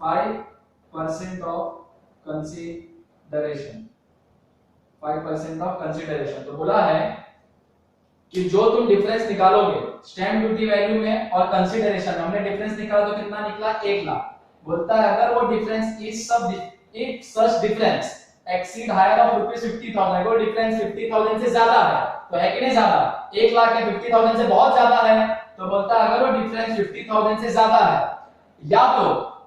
5% ऑफ कंसीडरेशन, 5% ऑफ कंसीडरेशन। तो बोला है कि जो तुम डिफरेंस निकालोगे स्टैंप ड्यूटी वैल्यू में और कंसीडरेशन में, हमने डिफरेंस निकाला तो कितना निकला 1 लाख। बोलता है अगर वो difference if such difference exceed higher of ₹50,000, वो डिफरेंस 50,000 से ज्यादा है, तो है कि नहीं ज्यादा, 1 लाख है 50,000 से बहुत ज्यादा है, तो बोलता है अगर वो डिफरेंस 50,000 से ज्यादा है, या तो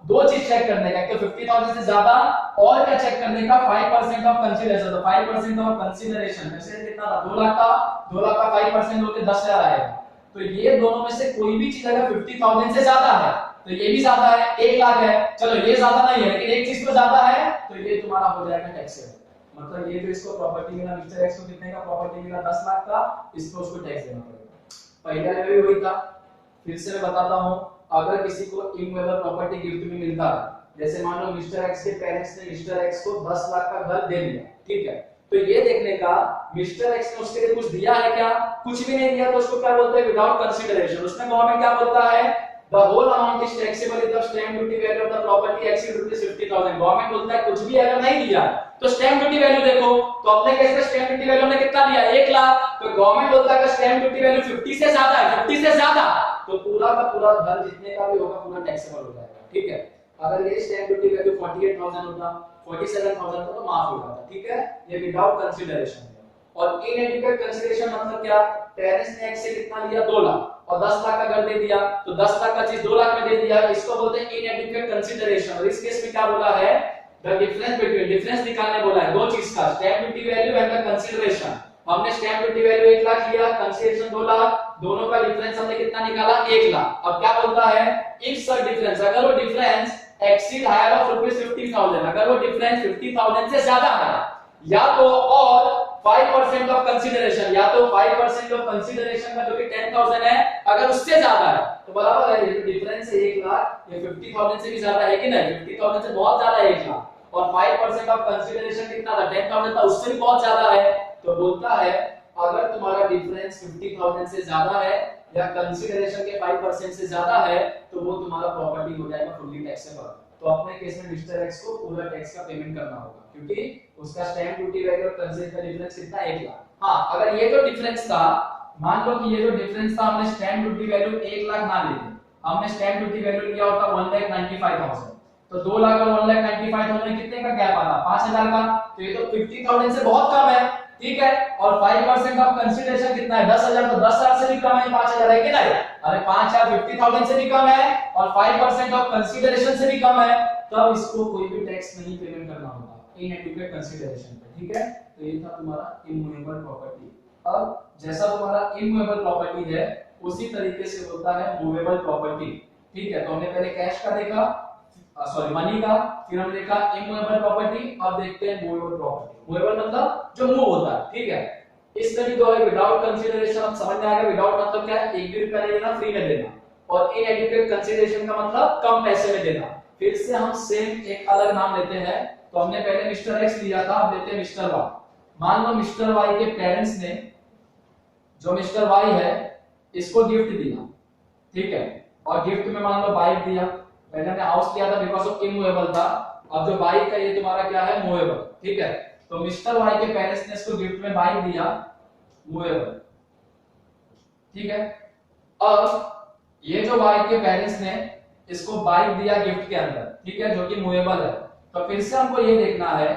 दो चीज चेक करने का, तो 50,000 से ज्यादा और क्या चेक करने का 5% ऑफ कंसीडरेशन, तो 5% ऑफ कंसीडरेशन में से कितना था 2 लाख का, 2 लाख का 5% होके 10,000 आएगा। तो ये दोनों में से कोई भी चीज अगर 50,000 से ज्यादा है तो ये भी ज्यादा है, 1 लाख है, चलो ये ज्यादा नहीं है लेकिन एक चीज तो ज्यादा है, तो ये तुम्हारा हो जाएगा टैक्सेबल। मतलब ये तो इसको प्रॉपर्टी मिला मिस्टर एक्स को कितने का प्रॉपर्टी मिला 10 लाख का, इसको उसको टैक्स देना पड़ेगा। पहले भी वही था, फिर से मैं बताता हूं, अगर किसी को इमूवेबल प्रॉपर्टी गिफ्ट में मिलता है, जैसे मान लो मिस्टर एक्स के पेरेंट्स ने मिस्टर एक्स को 10 लाख का घर दे दिया, ठीक है, तो ये देखने का मिस्टर एक्स ने उसके लिए कुछ दिया है क्या, कुछ भी नहीं दिया, तो उसको क्या बोलते हैं विदाउट कंसीडरेशन। उसमें गवर्नमेंट क्या बोलता है the whole amount is taxable if the stamp duty value of the property exceed ₹50,000। Government बोलता है कुछ भी अगर नहीं दिया तो स्टैंप ड्यूटी वैल्यू देखो, तो अपने केस में स्टैंप ड्यूटी वैल्यू हमने कितना दिया 1 लाख, तो गवर्नमेंट बोलता है कि स्टैंप ड्यूटी वैल्यू 50 से ज्यादा है, 50 से ज्यादा, तो पूरा का पूरा घर जितने का भी होगा पूरा टैक्सेबल हो जाएगा, ठीक है। अगर ये स्टैंप ड्यूटी वैल्यू 48,000 होता, 47,000 होता तो माफ हो जाता, ठीक है, ये विदाउट कंसीडरेशन। और इनएडिक्वेट कंसीडरेशन मतलब क्या, पेरेंट्स ने एक्स से कितना लिया 2 लाख और 10 लाख का घर दे दिया, तो 10 लाख का चीज 2 लाख में दे दिया, इसको बोलते हैं इनएडिक्वेट कंसीडरेशन। और इस केस में क्या बोला है, द डिफरेंस बिटवीन, डिफरेंस निकालने बोला है दो चीज का, stamp duty value and the consideration. हमने स्टैंप ड्यूटी वैल्यू 1 लाख लिया, कंसीडरेशन 2 लाख, दोनों का डिफरेंस हमने कितना निकाला 1 लाख। अब क्या बोलता है इफ सच डिफरेंस, अगर वो डिफरेंस एक्सीड हायर ऑफ ₹50,000, अगर वो डिफरेंस 50,000 से ज्यादा है, या तो और 5% ऑफ कंसीडरेशन, या तो 5% ऑफ कंसीडरेशन का जो कि 10,000 है अगर उससे ज्यादा है, तो बराबर है ये डिफरेंस है 1 लाख, ये 50,000 से भी ज्यादा है कि नहीं, 50,000 से बहुत ज्यादा है 1 लाख, और 5% ऑफ कंसीडरेशन कितना था 10,000 था, उससे भी बहुत ज्यादा है, तो बोलता है अगर तुम्हारा डिफरेंस 50,000 से ज्यादा है या कंसीडरेशन के 5% से ज्यादा है, तो वो तुम्हारा प्रॉपर्टी हो जाएगा फुल्ली टैक्सेबल। तो अपने केस में मिस्टर एक्स को पूरा टैक्स का पेमेंट करना होगा, क्योंकि उसका स्टैंप ड्यूटी वैल्यू और कंसीडरेशन का डिफरेंस कितना 1 लाख। हां, अगर ये जो डिफरेंस था, मान लो कि ये जो डिफरेंस था हमने स्टैंप ड्यूटी वैल्यू 1 लाख ना लेते, हमने स्टैंप ड्यूटी वैल्यू लिया होता 1,95,000, तो 2 लाख और 1,95,000 में कितने का गैप आता 5,000 का, तो ये तो 50,000 से बहुत कम है, ठीक है। और 5% ऑफ कंसीडरेशन कितना है 10,000, तो 10,000 से भी कम है 5,000 है कि नहीं, अरे 5,000 50,000 से भी कम है और 5% ऑफ कंसीडरेशन से भी कम है, तब इसको कोई भी टैक्स नहीं पेमेंट करना होगा इनएडिक्वेट कंसीडरेशन पे, ठीक है। तो ये था तुम्हारा इमूवेबल प्रॉपर्टी। अब जैसा तुम्हारा इमूवेबल प्रॉपर्टी है उसी तरीके से होता है मूवेबल प्रॉपर्टी, ठीक है। तो हमने पहले कैश का देखा, सॉरी मनी का, फिर हमने देखा इमूवेबल प्रॉपर्टी, अब देखते हैं मूवेबल प्रॉपर्टी। मूवेबल मतलब जो मूव होता है, ठीक है। इस तरीके दो है विदाउट कंसीडरेशन, अब समझ में आ गया विदाउट मतलब क्या है, एक भी रुपया नहीं देना, फ्री में देना, और इनएडिक्वेट कंसीडरेशन का मतलब कम पैसे में देना। फिर से हम सेम एक अलग नाम लेते हैं, तो हमने पहले मिस्टर एक्स लिया था, अब लेते हैं मिस्टर वाई। मान लो मिस्टर वाई के पेरेंट्स ने जो मिस्टर वाई है इसको गिफ्ट दिया, ठीक है, और गिफ्ट में मान लो बाइक दिया, पहले हमने हाउस लिया था बिकॉज़ ऑफ इमूवेबल था, अब जो बाइक का ये तुम्हारा क्या है मूवेबल, ठीक है। तो मिस्टर वाई के पेरेंट्स ने इसको गिफ्ट में बाइक दिया मूवेबल, ठीक है। अब ये जो वाई के पेरेंट्स ने इसको बाइक दिया गिफ्ट के अंदर, ठीक है, जो कि मूवेबल है, तो फिर से हमको ये देखना है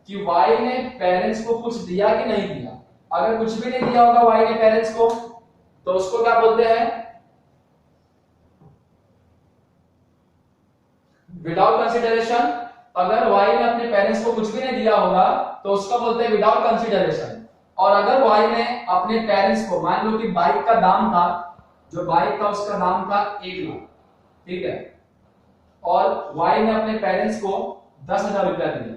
कि वाई ने पेरेंट्स को कुछ दिया कि नहीं दिया। अगर कुछ भी नहीं दिया होगा वाई के पेरेंट्स को, तो उसको क्या बोलते हैं विदाउट कंसीडरेशन। अगर वाई ने अपने पेरेंट्स को कुछ भी नहीं दिया होगा तो उसको बोलते हैं विदाउट कंसीडरेशन। और अगर वाई ने अपने पेरेंट्स को, मान लो कि बाइक का दाम था, जो बाइक था उसका दाम था 1 लाख, ठीक है, और वाई ने अपने पेरेंट्स को 10,000 रुपया दिया,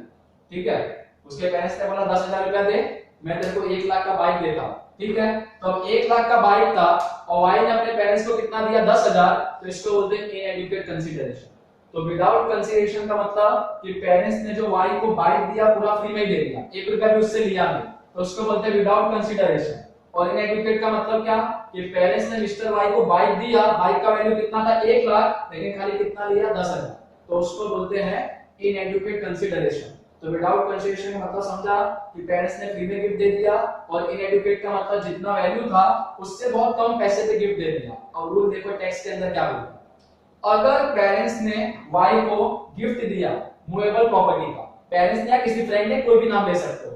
ठीक है, उसके पेरेंट्स ने बोला 10,000 रुपया दे, मैं तेरे को 1 लाख का बाइक देता हूं, ठीक है। तो अब 1 लाख का बाइक था और वाई ने अपने पेरेंट्स को कितना दिया 10,000, तो इसको बोलते हैं इनएडिक्वेट कंसीडरेशन। तो विदाउट कंसीडरेशन का मतलब कि पेरेंट्स ने जो वाई को बाइक दिया पूरा फ्री में दे दिया, 1 रुपया भी उससे लिया नहीं, तो उसको बोलते हैं विदाउट कंसीडरेशन। और इनएडिक्वेट का मतलब क्या, कि पेरेंट्स ने मिस्टर वाई को बाइक दिया, बाइक का वैल्यू कितना था 1 लाख, लेकिन खाली कितना लिया 10,000, तो उसको बोलते हैं इनएडुकेट कंसीडरेशन। तो विदाउट कंसीडरेशन का मतलब समझा कि पेरेंट्स ने फ्री में गिफ्ट दे दिया, और इनएडुकेट का मतलब जितना वैल्यू था उससे बहुत कम पैसे पे गिफ्ट दे दिया। और रूल देखो टैक्स के अंदर क्या बोलता है, अगर पेरेंट्स ने वाई को गिफ्ट दिया मूवेबल प्रॉपर्टी का, पेरेंट्स ने या किसी फ्रेंड ने, कोई भी नाम ले सकते हो,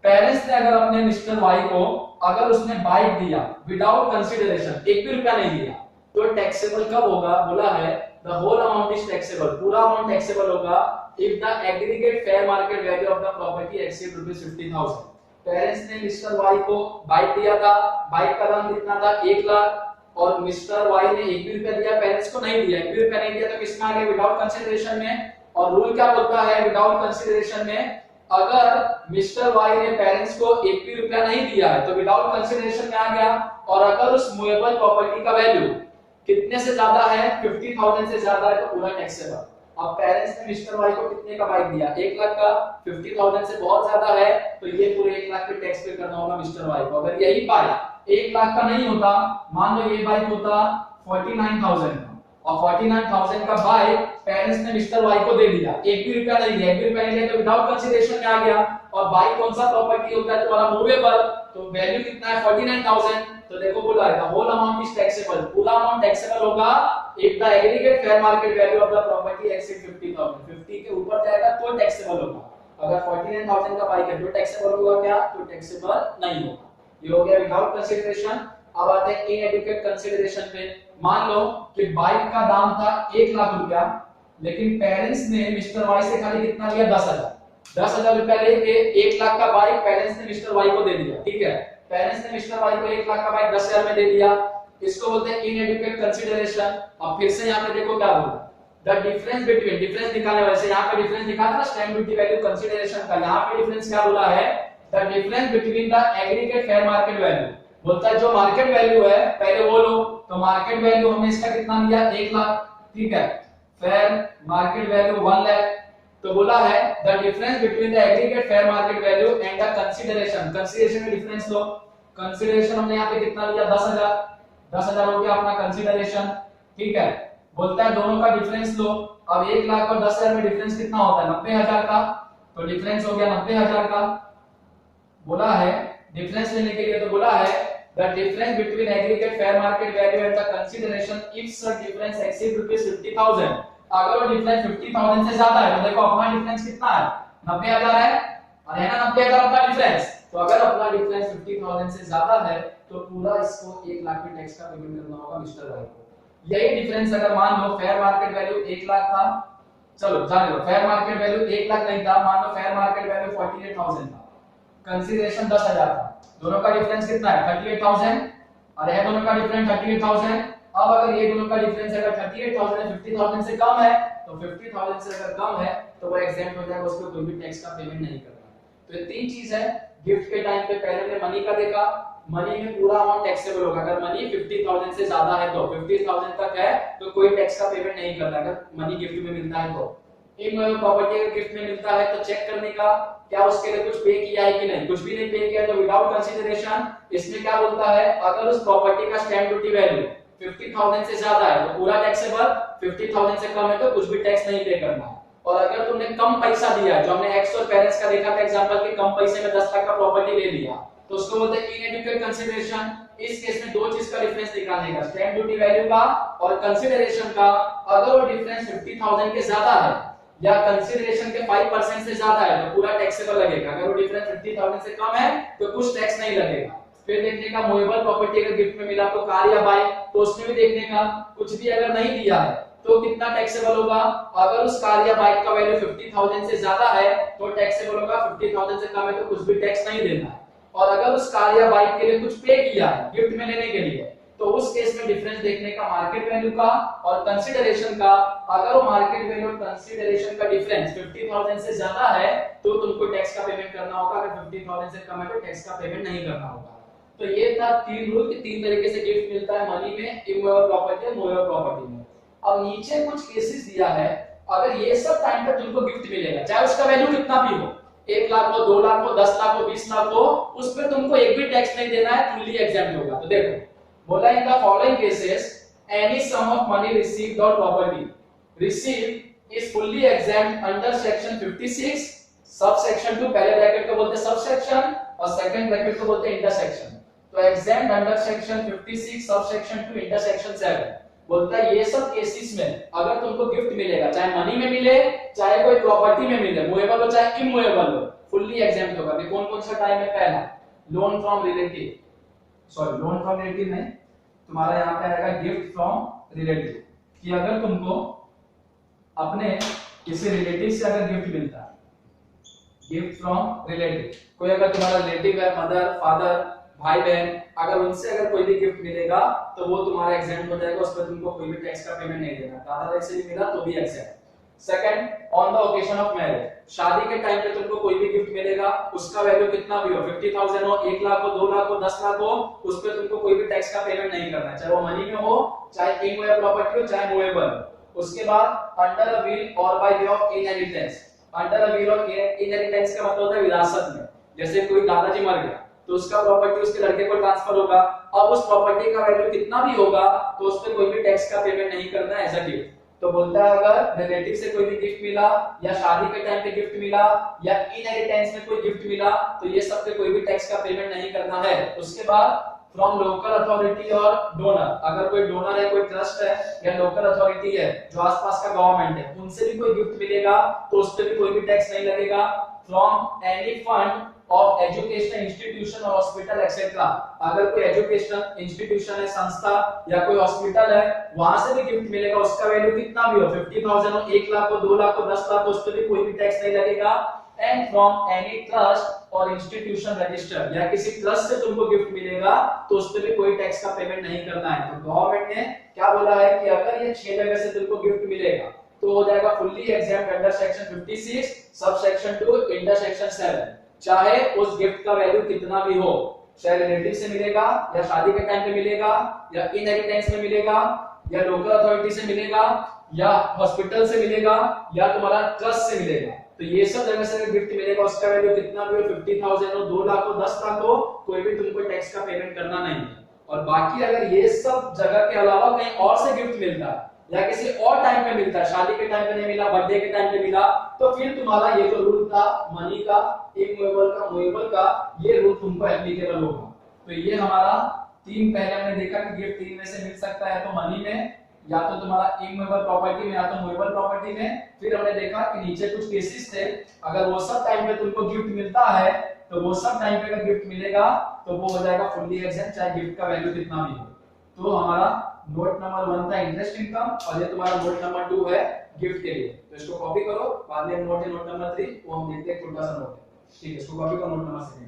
पेरेंट्स ने अगर अपने मिस्टर वाई को अगर उसने बाइक दिया विदाउट कंसीडरेशन, 1 भी रुपया नहीं दिया, तो टैक्सेबल कब होगा, बोला है the whole amount is taxable, पूरा अमाउंट टैक्सेबल होगा if the aggregate fair market value of the property exceed ₹50,000। Parents ने मिस्टर वाई को बाइक दिया था, बाइक का दाम कितना था 1 लाख, और मिस्टर वाई ने 1 भी रुपया दिया, पेरेंट्स को नहीं दिया, 1 भी रुपया नहीं दिया, तो किसमें आ गया विदाउट कंसीडरेशन में। और रूल क्या बोलता है विदाउट कंसीडरेशन में, अगर मिस्टर वाई ने पेरेंट्स को 1 भी रुपया नहीं दिया है तो विदाउट कंसीडरेशन में आ गया, और अगर उस मूवेबल प्रॉपर्टी का वैल्यू कितने से ज्यादा है 50,000 से ज्यादा है तो पूरा टैक्सेबल। अब पेरेंट्स ने मिस्टर वाई को कितने का बाइक दिया 1 लाख का, 50,000 से बहुत ज्यादा है तो ये पूरे 1 लाख पे टैक्स पे करना होगा मिस्टर वाई को। अगर यही बाइक 1 लाख का नहीं होता, मान लो ये बाइक होता 49,000 का, और 49,000 का बाइक पेरेंट्स ने मिस्टर वाई को दे दिया, 1 भी रुपया नहीं दिया, 1 भी रुपया नहीं दिया तो विदाउट कंसीडरेशन में आ गया। और बाइक कौन सा प्रॉपर्टी होता है तुम्हारा मूवेबल, तो वैल्यू कितना है 49,000, तो देखो बोला है the whole amount is taxable, पूरा अमाउंट टैक्सेबल होगा if the aggregate fair market value of the property exceed 50,000, 50 के ऊपर जाएगा तो टैक्सेबल होगा। अगर 49,000 का बाइक है तो टैक्सेबल होगा क्या, तो टैक्सेबल नहीं होगा। ये हो गया विदाउट कंसीडरेशन। अब आते हैं इनएडुकेट कंसीडरेशन पे। मान लो कि बाइक का दाम था 1 लाख रुपया, लेकिन पेरेंट्स ने मिस्टर वाई से खाली कितना लिया 10,000 रुपया लेके 1 लाख का बाइक पेरेंट्स ने मिस्टर वाई को दे दिया, ठीक है, पेरेंट्स ने मिस्टर वाई को 1 लाख का बाइक 10,000 में दे दिया, इसको बोलते हैं इनएडुकेट कंसीडरेशन। अब फिर से यहाँ पे देखो क्या बोला, द डिफरेंस बिटवीन, डिफरेंस निकालने वाले से यहाँ पे डिफरेंस दिखा था ना स्टैम्प ड्यूटी वैल्यू कंसीडरेशन का, यहाँ पे डिफरेंस क्या बोला है, the difference between the aggregate fair market value, बोलता है जो मार्केट वैल्यू है पहले वो लो, तो मार्केट वैल्यू हमने इसका कितना लिया 1 लाख, ठीक है, फेयर मार्केट वैल्यू 1 लाख, तो बोला है the difference between the aggregate fair market value and the consideration, consideration में डिफरेंस लो, कंसीडरेशन हमने यहाँ पे कितना लिया 10,000 हो गया अपना कंसीडरेशन, ठीक है, बोलता है दोनों का डिफरेंस लो। अब 1 लाख और 10,000 में डिफरेंस कितना होता है 90,000 का, तो डिफरेंस हो गया 90,000 का। बोला है डिफरेंस लेने के लिए, तो बोला है the difference between aggregate fair market value and the consideration if such difference exceed ₹50,000, अगर वो डिफरेंस 50,000 से ज्यादा है, तो देखो अपना डिफरेंस कितना है 90,000 है, और है ना 90,000 अपना डिफरेंस, तो अगर अपना डिफरेंस 50,000 से ज्यादा है तो पूरा इसको 1 लाख के टैक्स का पेमेंट करना होगा मिस्टर वाई को। यही डिफरेंस अगर मान लो फेयर मार्केट वैल्यू 1 लाख था, चलो जान लो फेयर मार्केट वैल्यू 1 लाख नहीं था, मान लो फेयर मार्केट वैल्यू 48,000 था, कंसीडरेशन 10,000 था, दोनों का डिफरेंस कितना है 38,000, और यह दोनों का डिफरेंस 38,000। अब अगर ये दोनों का डिफरेंस अगर 38,000 है 50,000 से कम है, तो 50,000 से अगर कम है तो वो एग्जेम्प्ट हो जाएगा, उस पर कोई भी टैक्स का पेमेंट नहीं करना। तो ये 3 चीज है गिफ्ट के टाइम पे। पहले हमने मनी का देखा, मनी में पूरा अमाउंट टैक्सेबल होगा, अगर मनी 50,000 से ज्यादा है तो 50,000 तक है तो कोई टैक्स का पेमेंट नहीं करना, अगर मनी गिफ्ट में मिलता है तो। इन प्रॉपर्टी अगर गिफ्ट में मिलता है तो चेक करने का क्या उसके लिए कुछ पे किया है कि नहीं, कुछ भी नहीं पे किया तो विदाउट कंसीडरेशन। इसमें क्या बोलता है, अगर उस प्रॉपर्टी का स्टैम्प ड्यूटी वैल्यू 50,000 से ज्यादा है तो पूरा टैक्सेबल, 50,000 से कम है तो कुछ भी टैक्स नहीं पे करना। और अगर तुमने कम पैसा दिया है, जो हमने एक्स और पेरेंट्स का देखा था एग्जांपल कि कम पैसे में 10 लाख का प्रॉपर्टी ले लिया, तो उसको बोलते हैं इनएडुकेट कंसीडरेशन। इस केस में 2 चीज का डिफरेंस निकालने का, स्टैम्प ड्यूटी वैल्यू का और कंसीडरेशन का। अगर वो डिफरेंस 50,000 के ज्यादा है या कंसीडरेशन के 5% से ज्यादा है तो पूरा टैक्सेबल लगेगा, अगर वो डिफरेंस 50,000 से कम है तो कुछ टैक्स नहीं लगेगा। फिर देखने का मूवेबल प्रॉपर्टी अगर गिफ्ट में मिला तो कार या बाइक, तो उसमें भी देखने का कुछ भी अगर नहीं दिया है तो कितना टैक्सेबल होगा। अगर उस कार या बाइक का वैल्यू 50,000 से ज्यादा है तो टैक्सेबल होगा, 50,000 से कम है तो कुछ भी टैक्स नहीं देना है। और अगर उस कार या बाइक के लिए कुछ पे किया है गिफ्ट में लेने के लिए, तो उस केस में डिफरेंस देखने का मार्केट वैल्यू का और कंसीडरेशन का। अगर वो मार्केट वैल्यू और कंसीडरेशन का डिफरेंस 50,000 से ज्यादा है तो तुमको टैक्स का पेमेंट करना होगा, अगर 50,000 से कम है तो टैक्स का पेमेंट नहीं करना होगा। तो ये था 3 रूल कि 3 तरीके से गिफ्ट मिलता है, मनी में, इमूवेबल प्रॉपर्टी और मूवेबल प्रॉपर्टी में। अब नीचे कुछ केसेस दिया है, अगर ये सब टाइम पे तुमको गिफ्ट मिलेगा, चाहे उसका वैल्यू कितना भी हो, 1 लाख हो, 2 लाख हो, 10 लाख हो, 20 लाख हो, उस पे तुमको एक भी टैक्स नहीं देना है, फुल्ली एग्जेम्प्ट होगा। तो देखो बोला in the following cases any sum of money received और property received is fully exempt under section 56 sub section 2 पहले ब्रैकेट को बोलते हैं सब सेक्शन और सेकंड ब्रैकेट को बोलते हैं इंटरसेक्शन। तो एग्जैम्प्ट under section 56 sub section 2 intersection 7 बोलता है ये सब केसेस में अगर तुमको गिफ्ट मिलेगा चाहे मनी में मिले चाहे कोई प्रॉपर्टी में मिले मूवेबल हो चाहे इमूवेबल हो फुल्ली एग्जैम्प्ट होगा। कौन कौन सा टाइम है? पहला loan from relative sorry loan from relative नहीं तुम्हारा यहाँ पे आएगा गिफ्ट फ्रॉम रिलेटिव कि अगर तुमको अपने किसी रिलेटिव से अगर गिफ्ट मिलता है गिफ्ट फ्रॉम रिलेटिव कोई अगर तुम्हारा रिलेटिव है मदर फादर भाई बहन अगर उनसे अगर कोई भी गिफ्ट मिलेगा तो वो तुम्हारा एग्जैम्प्ट हो जाएगा उस पर तुमको कोई भी टैक्स का पेमेंट नहीं देना। दादा दादी से भी मिला तो भी exempt. Second on the occasion of marriage शादी के टाइम पे तुमको कोई भी गिफ्ट मिलेगा उसका वैल्यू कितना भी हो 50,000 हो 1 लाख हो 2 लाख हो 10 लाख हो उस पर तुमको कोई भी टैक्स का पेमेंट नहीं करना है चाहे वो मनी में हो चाहे इमूवेबल प्रॉपर्टी हो चाहे मूवेबल। उसके बाद अंडर अ विल और by way of inheritance under a will of inheritance का मतलब होता है विरासत में जैसे कोई दादाजी मर गया तो उसका प्रॉपर्टी उसके लड़के को ट्रांसफर होगा अब उस प्रॉपर्टी का वैल्यू कितना भी होगा तो उस पे कोई भी टैक्स का पेमेंट नहीं करना है एज अ गिफ्ट। तो बोलता है अगर रिलेटिव से कोई भी गिफ्ट मिला या शादी के टाइम पे गिफ्ट मिला या इनहेरिटेंस में कोई गिफ्ट मिला तो ये सब पे कोई भी टैक्स का पेमेंट नहीं करना है। उसके बाद फ्रॉम लोकल अथॉरिटी और डोनर अगर कोई डोनर है कोई ट्रस्ट है या लोकल अथॉरिटी है जो आसपास का गवर्नमेंट है उनसे भी कोई गिफ्ट मिलेगा तो उस पे भी कोई भी टैक्स नहीं लगेगा। From any fund of educational institution और हॉस्पिटल एक्सेट्रा अगर कोई एजुकेशनल इंस्टीट्यूशन है संस्था या कोई हॉस्पिटल है वहां से भी गिफ्ट मिलेगा उसका वैल्यू कितना भी हो 50,000 हो 1 लाख हो 2 लाख हो 10 लाख हो उस पर भी कोई भी टैक्स नहीं लगेगा। एंड फ्रॉम एनी ट्रस्ट और इंस्टीट्यूशन रजिस्टर या किसी ट्रस्ट से तुमको गिफ्ट मिलेगा तो उस पर भी कोई टैक्स का पेमेंट नहीं करना है। तो गवर्नमेंट ने क्या बोला है कि अगर ये 6 जगह से तुमको गिफ्ट मिलेगा तो हो जाएगा fully exempt under section 56 sub section 2 intersection 7 चाहे उस गिफ्ट का वैल्यू कितना भी हो चाहे रिलेटिव से मिलेगा या शादी के टाइम पे मिलेगा या इनहेरिटेंस में मिलेगा या लोकल अथॉरिटी से मिलेगा या हॉस्पिटल से मिलेगा या तुम्हारा ट्रस्ट से मिलेगा तो ये सब जगह से गिफ्ट मिलेगा उसका वैल्यू कितना भी हो 50,000 हो 2 लाख हो 10 लाख हो कोई भी तुमको टैक्स का पेमेंट करना नहीं है। और बाकी अगर ये सब जगह के अलावा कहीं और से गिफ्ट मिलता है या किसी और टाइम पे मिलता है शादी के टाइम पे नहीं मिला बर्थडे के टाइम पे मिला तो फिर तुम्हारा ये जो रूल था मनी का इमूवेबल का मूवेबल का ये रूल तुमको एप्लीकेबल होगा। तो ये हमारा 3 पहले हमने देखा कि गिफ्ट 3 में से मिल सकता है तो मनी में या तो तुम्हारा इमूवेबल प्रॉपर्टी में या तो मूवेबल प्रॉपर्टी में। फिर हमने देखा कि नीचे कुछ केसेस थे अगर वो सब टाइम पे तुमको गिफ्ट मिलता है तो वो सब टाइम पे अगर गिफ्ट मिलेगा तो वो हो जाएगा फुल्ली एग्जैम्प्ट चाहे गिफ्ट का वैल्यू कितना भी हो। तो हमारा नोट नंबर 1 था इंटरेस्ट इनकम और ये तुम्हारा नोट नंबर 2 है गिफ्ट के लिए। तो इसको कॉपी करो बाद में नोट है नोट नंबर 3 वो हम देखते हैं छोटा सा नोट है ठीक है इसको कॉपी करो नोट नंबर 2।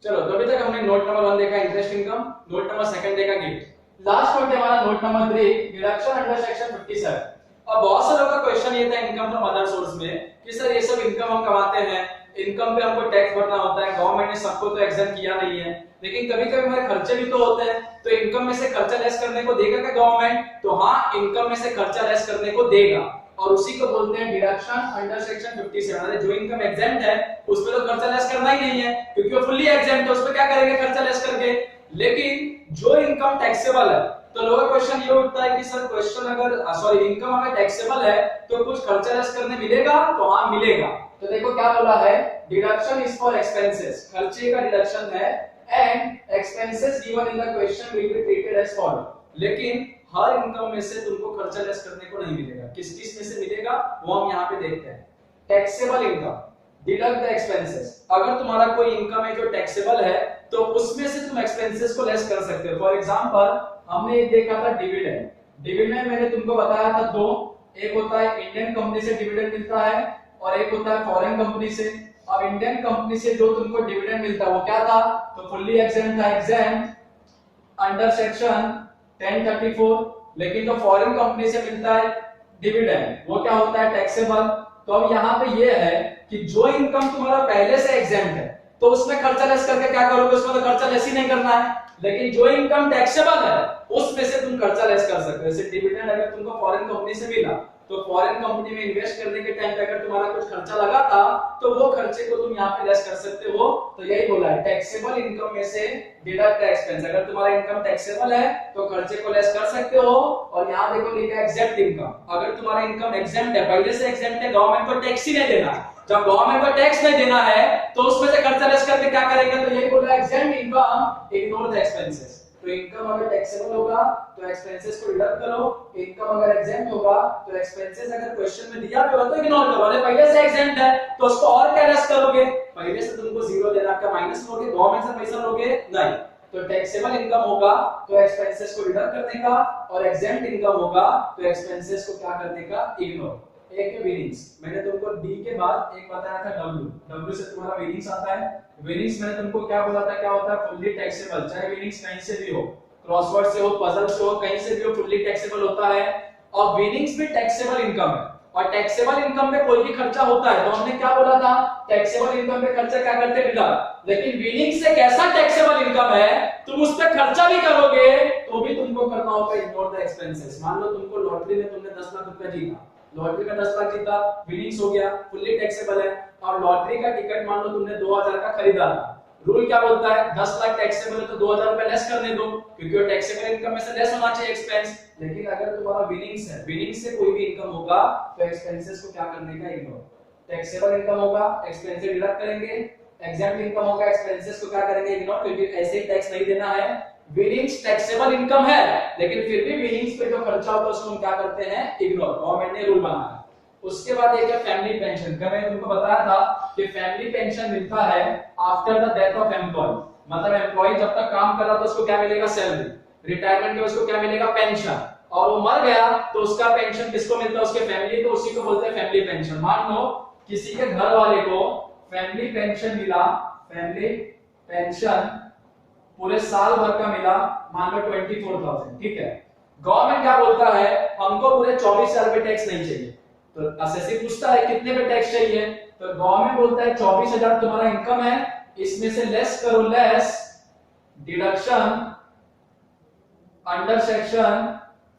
चलो तो अभी तक हमने नोट नंबर 1 देखा इंटरेस्ट इनकम नोट नंबर 2 देखा गिफ्ट। लास्ट नोट है हमारा note number 3 deduction under section 57। अब बहुत सारे लोगों का क्वेश्चन ये था इनकम फ्रॉम अदर सोर्स में कि सर ये सब इनकम हम कमाते हैं इनकम पे हमको टैक्स भरना होता है गवर्नमेंट ने सबको तो एग्जम्प्ट किया नहीं है लेकिन कभी-कभी हमारे खर्चे भी तो होते हैं तो इनकम में से खर्चा लेस करने को देगा क्या गवर्नमेंट? तो हाँ इनकम में से खर्चा लेस करने को देगा और उसी को बोलते हैं डिडक्शन अंडर सेक्शन 57। अरे जो इनकम एग्जम्प्ट है उस पे तो खर्चा लेस करना ही नहीं है क्योंकि वो फुल्ली एग्जम्प्ट है उस पे क्या करेंगे खर्चा लेस करके। लेकिन जो इनकम टैक्सेबल है तो लोगों का क्वेश्चन ये उठता है कि सर क्वेश्चन अगर सॉरी इनकम अगर टैक्सेबल है तो कुछ खर्चा लेस करने मिलेगा? तो हाँ मिलेगा। तो देखो क्या बोला है डिडक्शन इज फॉर एक्सपेंसेस खर्चे का डिडक्शन है and expenses given in the question will be treated as follow. लेकिन हर इनकम में से तुमको खर्चा लेस करने को नहीं मिलेगा। किस किस में से मिलेगा वो हम यहाँ पे देखते हैं। Taxable income deduct the expenses अगर तुम्हारा कोई इनकम है जो टैक्सेबल है तो उसमें से तुम एक्सपेंसेस को लेस कर सकते हो। फॉर एग्जांपल हमने एक देखा था डिविडेंड। डिविडेंड मैंने तुमको बताया था दो, एक होता है इंडियन कंपनी से डिविडेंड मिलता है और एक होता है फॉरेन कंपनी से। अब इंडियन कंपनी से जो तुमको डिविडेंड मिलता है वो क्या था? तो फुल्ली एग्जम्प्ट था एग्जम्प्ट अंडर सेक्शन 1034। लेकिन जो फॉरेन कंपनी से मिलता है डिविडेंड वो क्या होता है टैक्सेबल। तो अब यहाँ पे ये है कि जो इनकम तुम्हारा पहले से एग्जम्प्ट है तो उसमें खर्चा लेस करके क्या करोगे? उसमें तो खर्चा लेस ही नहीं करना है। लेकिन जो इनकम टैक्सेबल है उसमें से तुम खर्चा लेस कर सकते हो। जैसे डिविडेंड अगर तुमको फॉरेन कंपनी से मिला तो फॉरेन कंपनी में इन्वेस्ट करने के टाइम पे अगर तुम्हारा कुछ खर्चा लगा था तो वो खर्चे को तुम यहाँ पे लेस कर सकते हो। तो यही बोला है टैक्सेबल इनकम में से डिडक्ट एक्सपेंस। अगर तुम्हारा इनकम टैक्सेबल है तो खर्चे को लेस कर सकते हो। और यहाँ देखो लिखा है एग्जेम्प्ट इनकम। अगर तुम्हारा इनकम एग्जेम्प्ट है, पहले से एग्जेम्प्ट है, गवर्नमेंट को टैक्स ही नहीं देना, जब गवर्नमेंट को टैक्स नहीं देना है तो उसमें से खर्चा लेस करके क्या करेंगे, तो यही बोला exempt income ignore the expenses. तो इनकम अगर टैक्सेबल होगा तो एक्सपेंसेस को डिडक्ट करो, इनकम अगर एग्जेम्प्ट होगा तो एक्सपेंसेस अगर क्वेश्चन में दिया भी होगा तो इग्नोर करो। अरे पहले से एग्जेम्प्ट है तो उसको और क्या लेस करोगे, पहले से तुमको जीरो देना, आपका माइनस लोगे, गवर्नमेंट से पैसा लोगे नहीं। तो टैक्सेबल इनकम होगा तो एक्सपेंसेस को डिडक्ट करने का, और एग्जेम्प्ट इनकम होगा तो एक्सपेंसेस को क्या करने का, इग्नोर। एक है विनिंग्स, मैंने तुमको डी के बाद एक बताया था डब्ल्यू, डब्ल्यू से तुम्हारा विनिंग्स आता है। विनिंग्स मैंने तुमको क्या बोला था, क्या होता है, फुल्ली टैक्सेबल। चाहे विनिंग्स कहीं से भी हो, क्रॉसवर्ड से हो, पजल से हो, कहीं से भी हो, फुल्ली टैक्सेबल होता है। और विनिंग्स भी टैक्सेबल इनकम है, और टैक्सेबल इनकम में कोई भी खर्चा होता है तो हमने क्या बोला था, टैक्सेबल इनकम पे खर्चा क्या करते हैं, डिडक्ट। लेकिन विनिंग्स एक ऐसा टैक्सेबल इनकम है, तुम उस पे खर्चा भी करोगे तो भी तुमको करना होगा इग्नोर द एक्सपेंसेस। मान लो तुमको लॉटरी में तुमने 10 लाख रुपया जीता, लॉटरी में 10 लाख जीता, विनिंग्स हो गया, फुल्ली टैक्सेबल है। और लॉटरी का टिकट मान लो तुमने 2000 का खरीदा था, रूल क्या बोलता है, 10 लाख टैक्सेबल है तो 2000 रुपए लेस करने दो, क्योंकि वो टैक्सेबल इनकम में से लेस होना चाहिए एक्सपेंस। लेकिन अगर तुम्हारा विनिंग्स है, विनिंग्स से कोई भी इनकम होगा तो एक्सपेंसेस को क्या करने का, इग्नोर। टैक्सेबल इनकम होगा एक्सपेंसेस डिडक्ट करेंगे, एग्जेम्प्ट इनकम होगा एक्सपेंसेस को क्या करेंगे, इग्नोर, क्योंकि ऐसे ही टैक्स नहीं देना है। विनिंग्स टैक्सेबल इनकम है लेकिन फिर भी विनिंग्स पे जो खर्चा होता है उसको हम क्या करते हैं, इग्नोर। गवर्नमेंट ने रूल बनाया है। उसके बाद एक है फैमिली पेंशन। मैंने तुमको बताया था कि फैमिली पेंशन मिलता है after the death of employee, मतलब एम्प्लॉय जब तक काम कर रहा था उसको क्या मिलेगा, सैलरी। रिटायरमेंट के उसको क्या मिलेगा, पेंशन। और वो मर गया तो उसका पेंशन किसको मिलता है, उसके फैमिली, तो उसी को बोलते हैं फैमिली पेंशन। मान लो किसी के घर वाले को फैमिली पेंशन मिला, फैमिली पेंशन पूरे साल भर का मिला, मान लो 24,000, ठीक है। गवर्नमेंट क्या बोलता है, हमको पूरे 24,000 पे टैक्स नहीं चाहिए। तो असेसी पूछता है कितने पे टैक्स चाहिए, तो गवर्नमेंट बोलता है 24,000 तुम्हारा इनकम है, इसमें से लेस करो, लेस डिडक्शन अंडर सेक्शन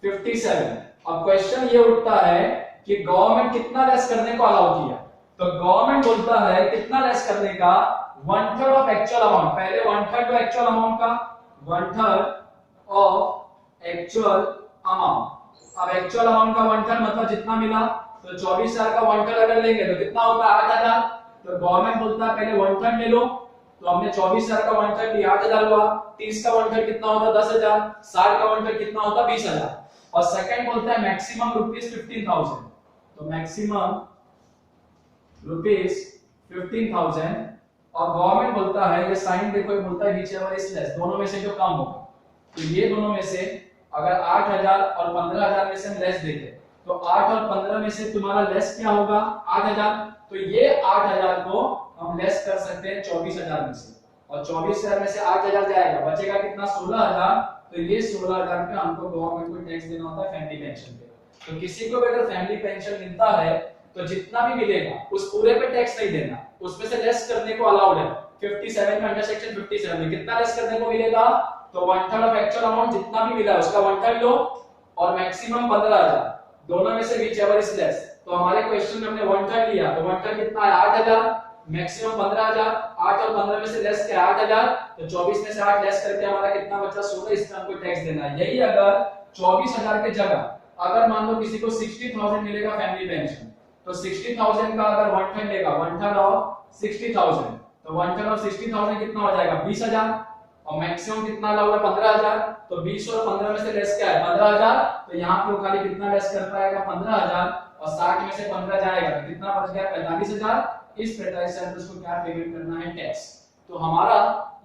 57। अब क्वेश्चन ये उठता है कि गवर्नमेंट कितना लेस करने को अलाउ किया, तो गवर्नमेंट बोलता है कितना लेस करने का, 1/3 ऑफ एक्चुअल अमाउंट। पहले 1/3 तो एक्चुअल अमाउंट का, 1/3 ऑफ एक्चुअल अमाउंट। अब एक्चुअल अमाउंट का 1/3 मतलब जितना मिला, तो 24,000 का 1/3 अगर लेंगे तो कितना होगा, 8,000। तो गवर्नमेंट बोलता है पहले 1/3 ले लो, तो हमने 24,000 का 1/3 लिया, 8,000 हुआ। 30 का 1/3 कितना होता, 10,000। 60 का 1/3 कितना होता, 20,000। और सेकंड बोलता है मैक्सिमम रुपीस 15,000, तो मैक्सिमम रुपीस 15,000। और गवर्नमेंट बोलता है, ये साइन देखो, बोलता है व्हिचएवर इज लेस, दोनों में से जो कम होगा। तो ये दोनों में से अगर 8,000 और 15,000 में से हम लेस देखें तो 8 और 15 में से तुम्हारा लेस क्या होगा, 8,000। तो ये 8,000 को हम लेस कर सकते हैं 24,000 में से, और 24,000 में से 8,000 जाएगा, बचेगा कितना, 16,000। तो ये 16,000 पे हमको गवर्नमेंट को टैक्स देना होता है फैमिली पेंशन पे। तो किसी को भी अगर फैमिली पेंशन मिलता है तो जितना भी मिलेगा उस पूरे पे टैक्स नहीं देना, उसमें से लेस करने को अलाउड है। 57 में, अंडर सेक्शन 57 में कितना लेस करने को मिलेगा, तो 1/3 ऑफ एक्चुअल अमाउंट जितना भी मिला उसका 1/3 लो, और मैक्सिमम 15,000, दोनों में से व्हिचएवर इज लेस। तो हमारे क्वेश्चन में हमने 1/3 लिया, तो 1/3 कितना है, 8,000, मैक्सिमम 15,000। 8 और 15 में से लेस क्या, 8,000। तो 24 में से 8 लेस करके हमारा कितना बचा, 16। इस पे हमको टैक्स देना है। यही अगर 24,000 के जगह अगर मान लो किसी को 60,000 मिलेगा फैमिली पेंशन, तो 60,000 का अगर 1/3 लेगा, 1/3 ऑफ 60,000, तो 1/3 ऑफ 60,000 कितना हो जाएगा, 20,000। और मैक्सिमम कितना लगा, 15,000। तो 20 और 15 में से लेस क्या है, 15,000। तो यहाँ पे खाली कितना लेस कर पाएगा, 15,000। और 60 में से 15 जाएगा तो कितना बच गया, 45,000। इस 45,000 को क्या पेमेंट करना है, टैक्स। तो हमारा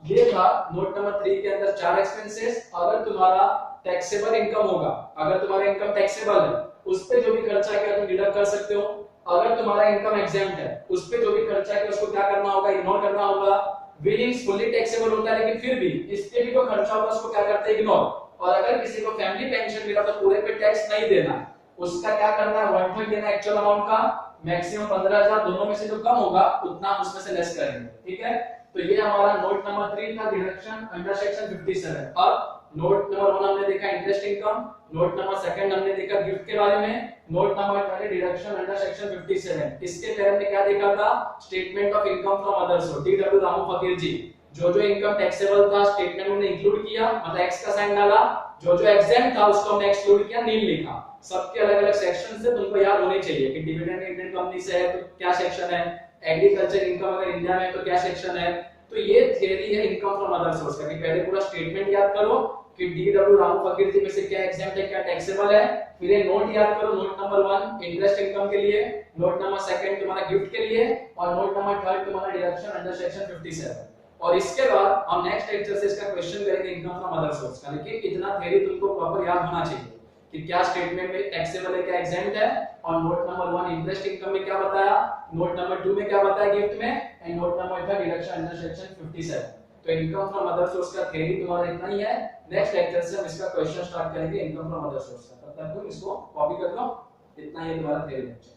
ये था नोट नंबर 3 के अंदर 4 एक्सपेंसेस। अगर तुम्हारा टैक्सेबल इनकम होगा, अगर तुम्हारा इनकम टैक्सेबल है, उस पे जो भी खर्चा किया तुम डिडक्ट कर सकते हो। अगर तुम्हारा इनकम एग्जेम्प्ट है, उस पे जो भी खर्चा किया उसको क्या करना होगा, इग्नोर करना होगा। विनिंग्स फुल्ली टैक्सेबल होता है लेकिन फिर भी इस पे भी जो खर्चा होगा उसको क्या करते हैं, इग्नोर। और अगर किसी को फैमिली पेंशन मिला तो पूरे पे टैक्स नहीं देना, उसका क्या करना है, 1/3 देना एक्चुअल अमाउंट का, मैक्सिमम 15,000, दोनों में से जो कम होगा उतना उसमें से लेस करेंगे, ठीक है। तो ये हमारा नोट नंबर 3 था, डिडक्शन अंडर सेक्शन 57। अब नोट नंबर 1 हमने देखा इंटरेस्ट इनकम, नोट नंबर 2 हमने देखा गिफ्ट के बारे में, note number 20 deduction under section 57। इसके पहले हमने क्या देखा था, statement of income from other source, D W Ramu फकीर जी। जो जो इनकम टैक्सेबल था स्टेटमेंट में इंक्लूड किया, मतलब एक्स का साइन डाला, जो जो एग्जेम्प्ट था उसको हमने एक्सक्लूड किया, नील लिखा। सबके अलग अलग सेक्शन से तुमको याद होने चाहिए कि डिविडेंड इंडियन कंपनी से है तो क्या सेक्शन है, एग्रीकल्चर इनकम अगर इंडिया में है तो क्या सेक्शन है। तो ये थ्योरी है इनकम फ्रॉम अदर सोर्स का, कि पहले पूरा स्टेटमेंट याद करो कि डी डब्ल्यू रामू फकीर जी में से क्या एग्जेम्प्ट है क्या टैक्सेबल है, फिर ये नोट याद करो, नोट नंबर 1 इंटरेस्ट इनकम के लिए, नोट नंबर 2 तुम्हारा गिफ्ट के लिए, और नोट नंबर 3 तुम्हारा डिडक्शन अंडर सेक्शन 57। और इसके बाद हम नेक्स्ट लेक्चर से इसका क्वेश्चन करेंगे इनकम फ्रॉम अदर सोर्स का। लेकिन इतना थ्योरी तुमको प्रॉपर याद होना चाहिए कि क्या स्टेटमेंट में टैक्सेबल है क्या एग्जेम्प्ट है, और नोट नंबर 1 इंटरेस्ट इनकम में क्या बताया, नोट नंबर 2 में क्या बताया गिफ्ट में, and note number 3 deduction under section 57। तो इनकम फ्रॉम अदर सोर्स का थ्योरी तुम्हारा इतना ही है। नेक्स्ट लेक्चर से हम इसका क्वेश्चन स्टार्ट करेंगे इनकम फ्रॉम अदर सोर्स का। तब तक तुम इसको कॉपी कर लो, इतना ही तुम्हारा थ्योरी लेक्चर।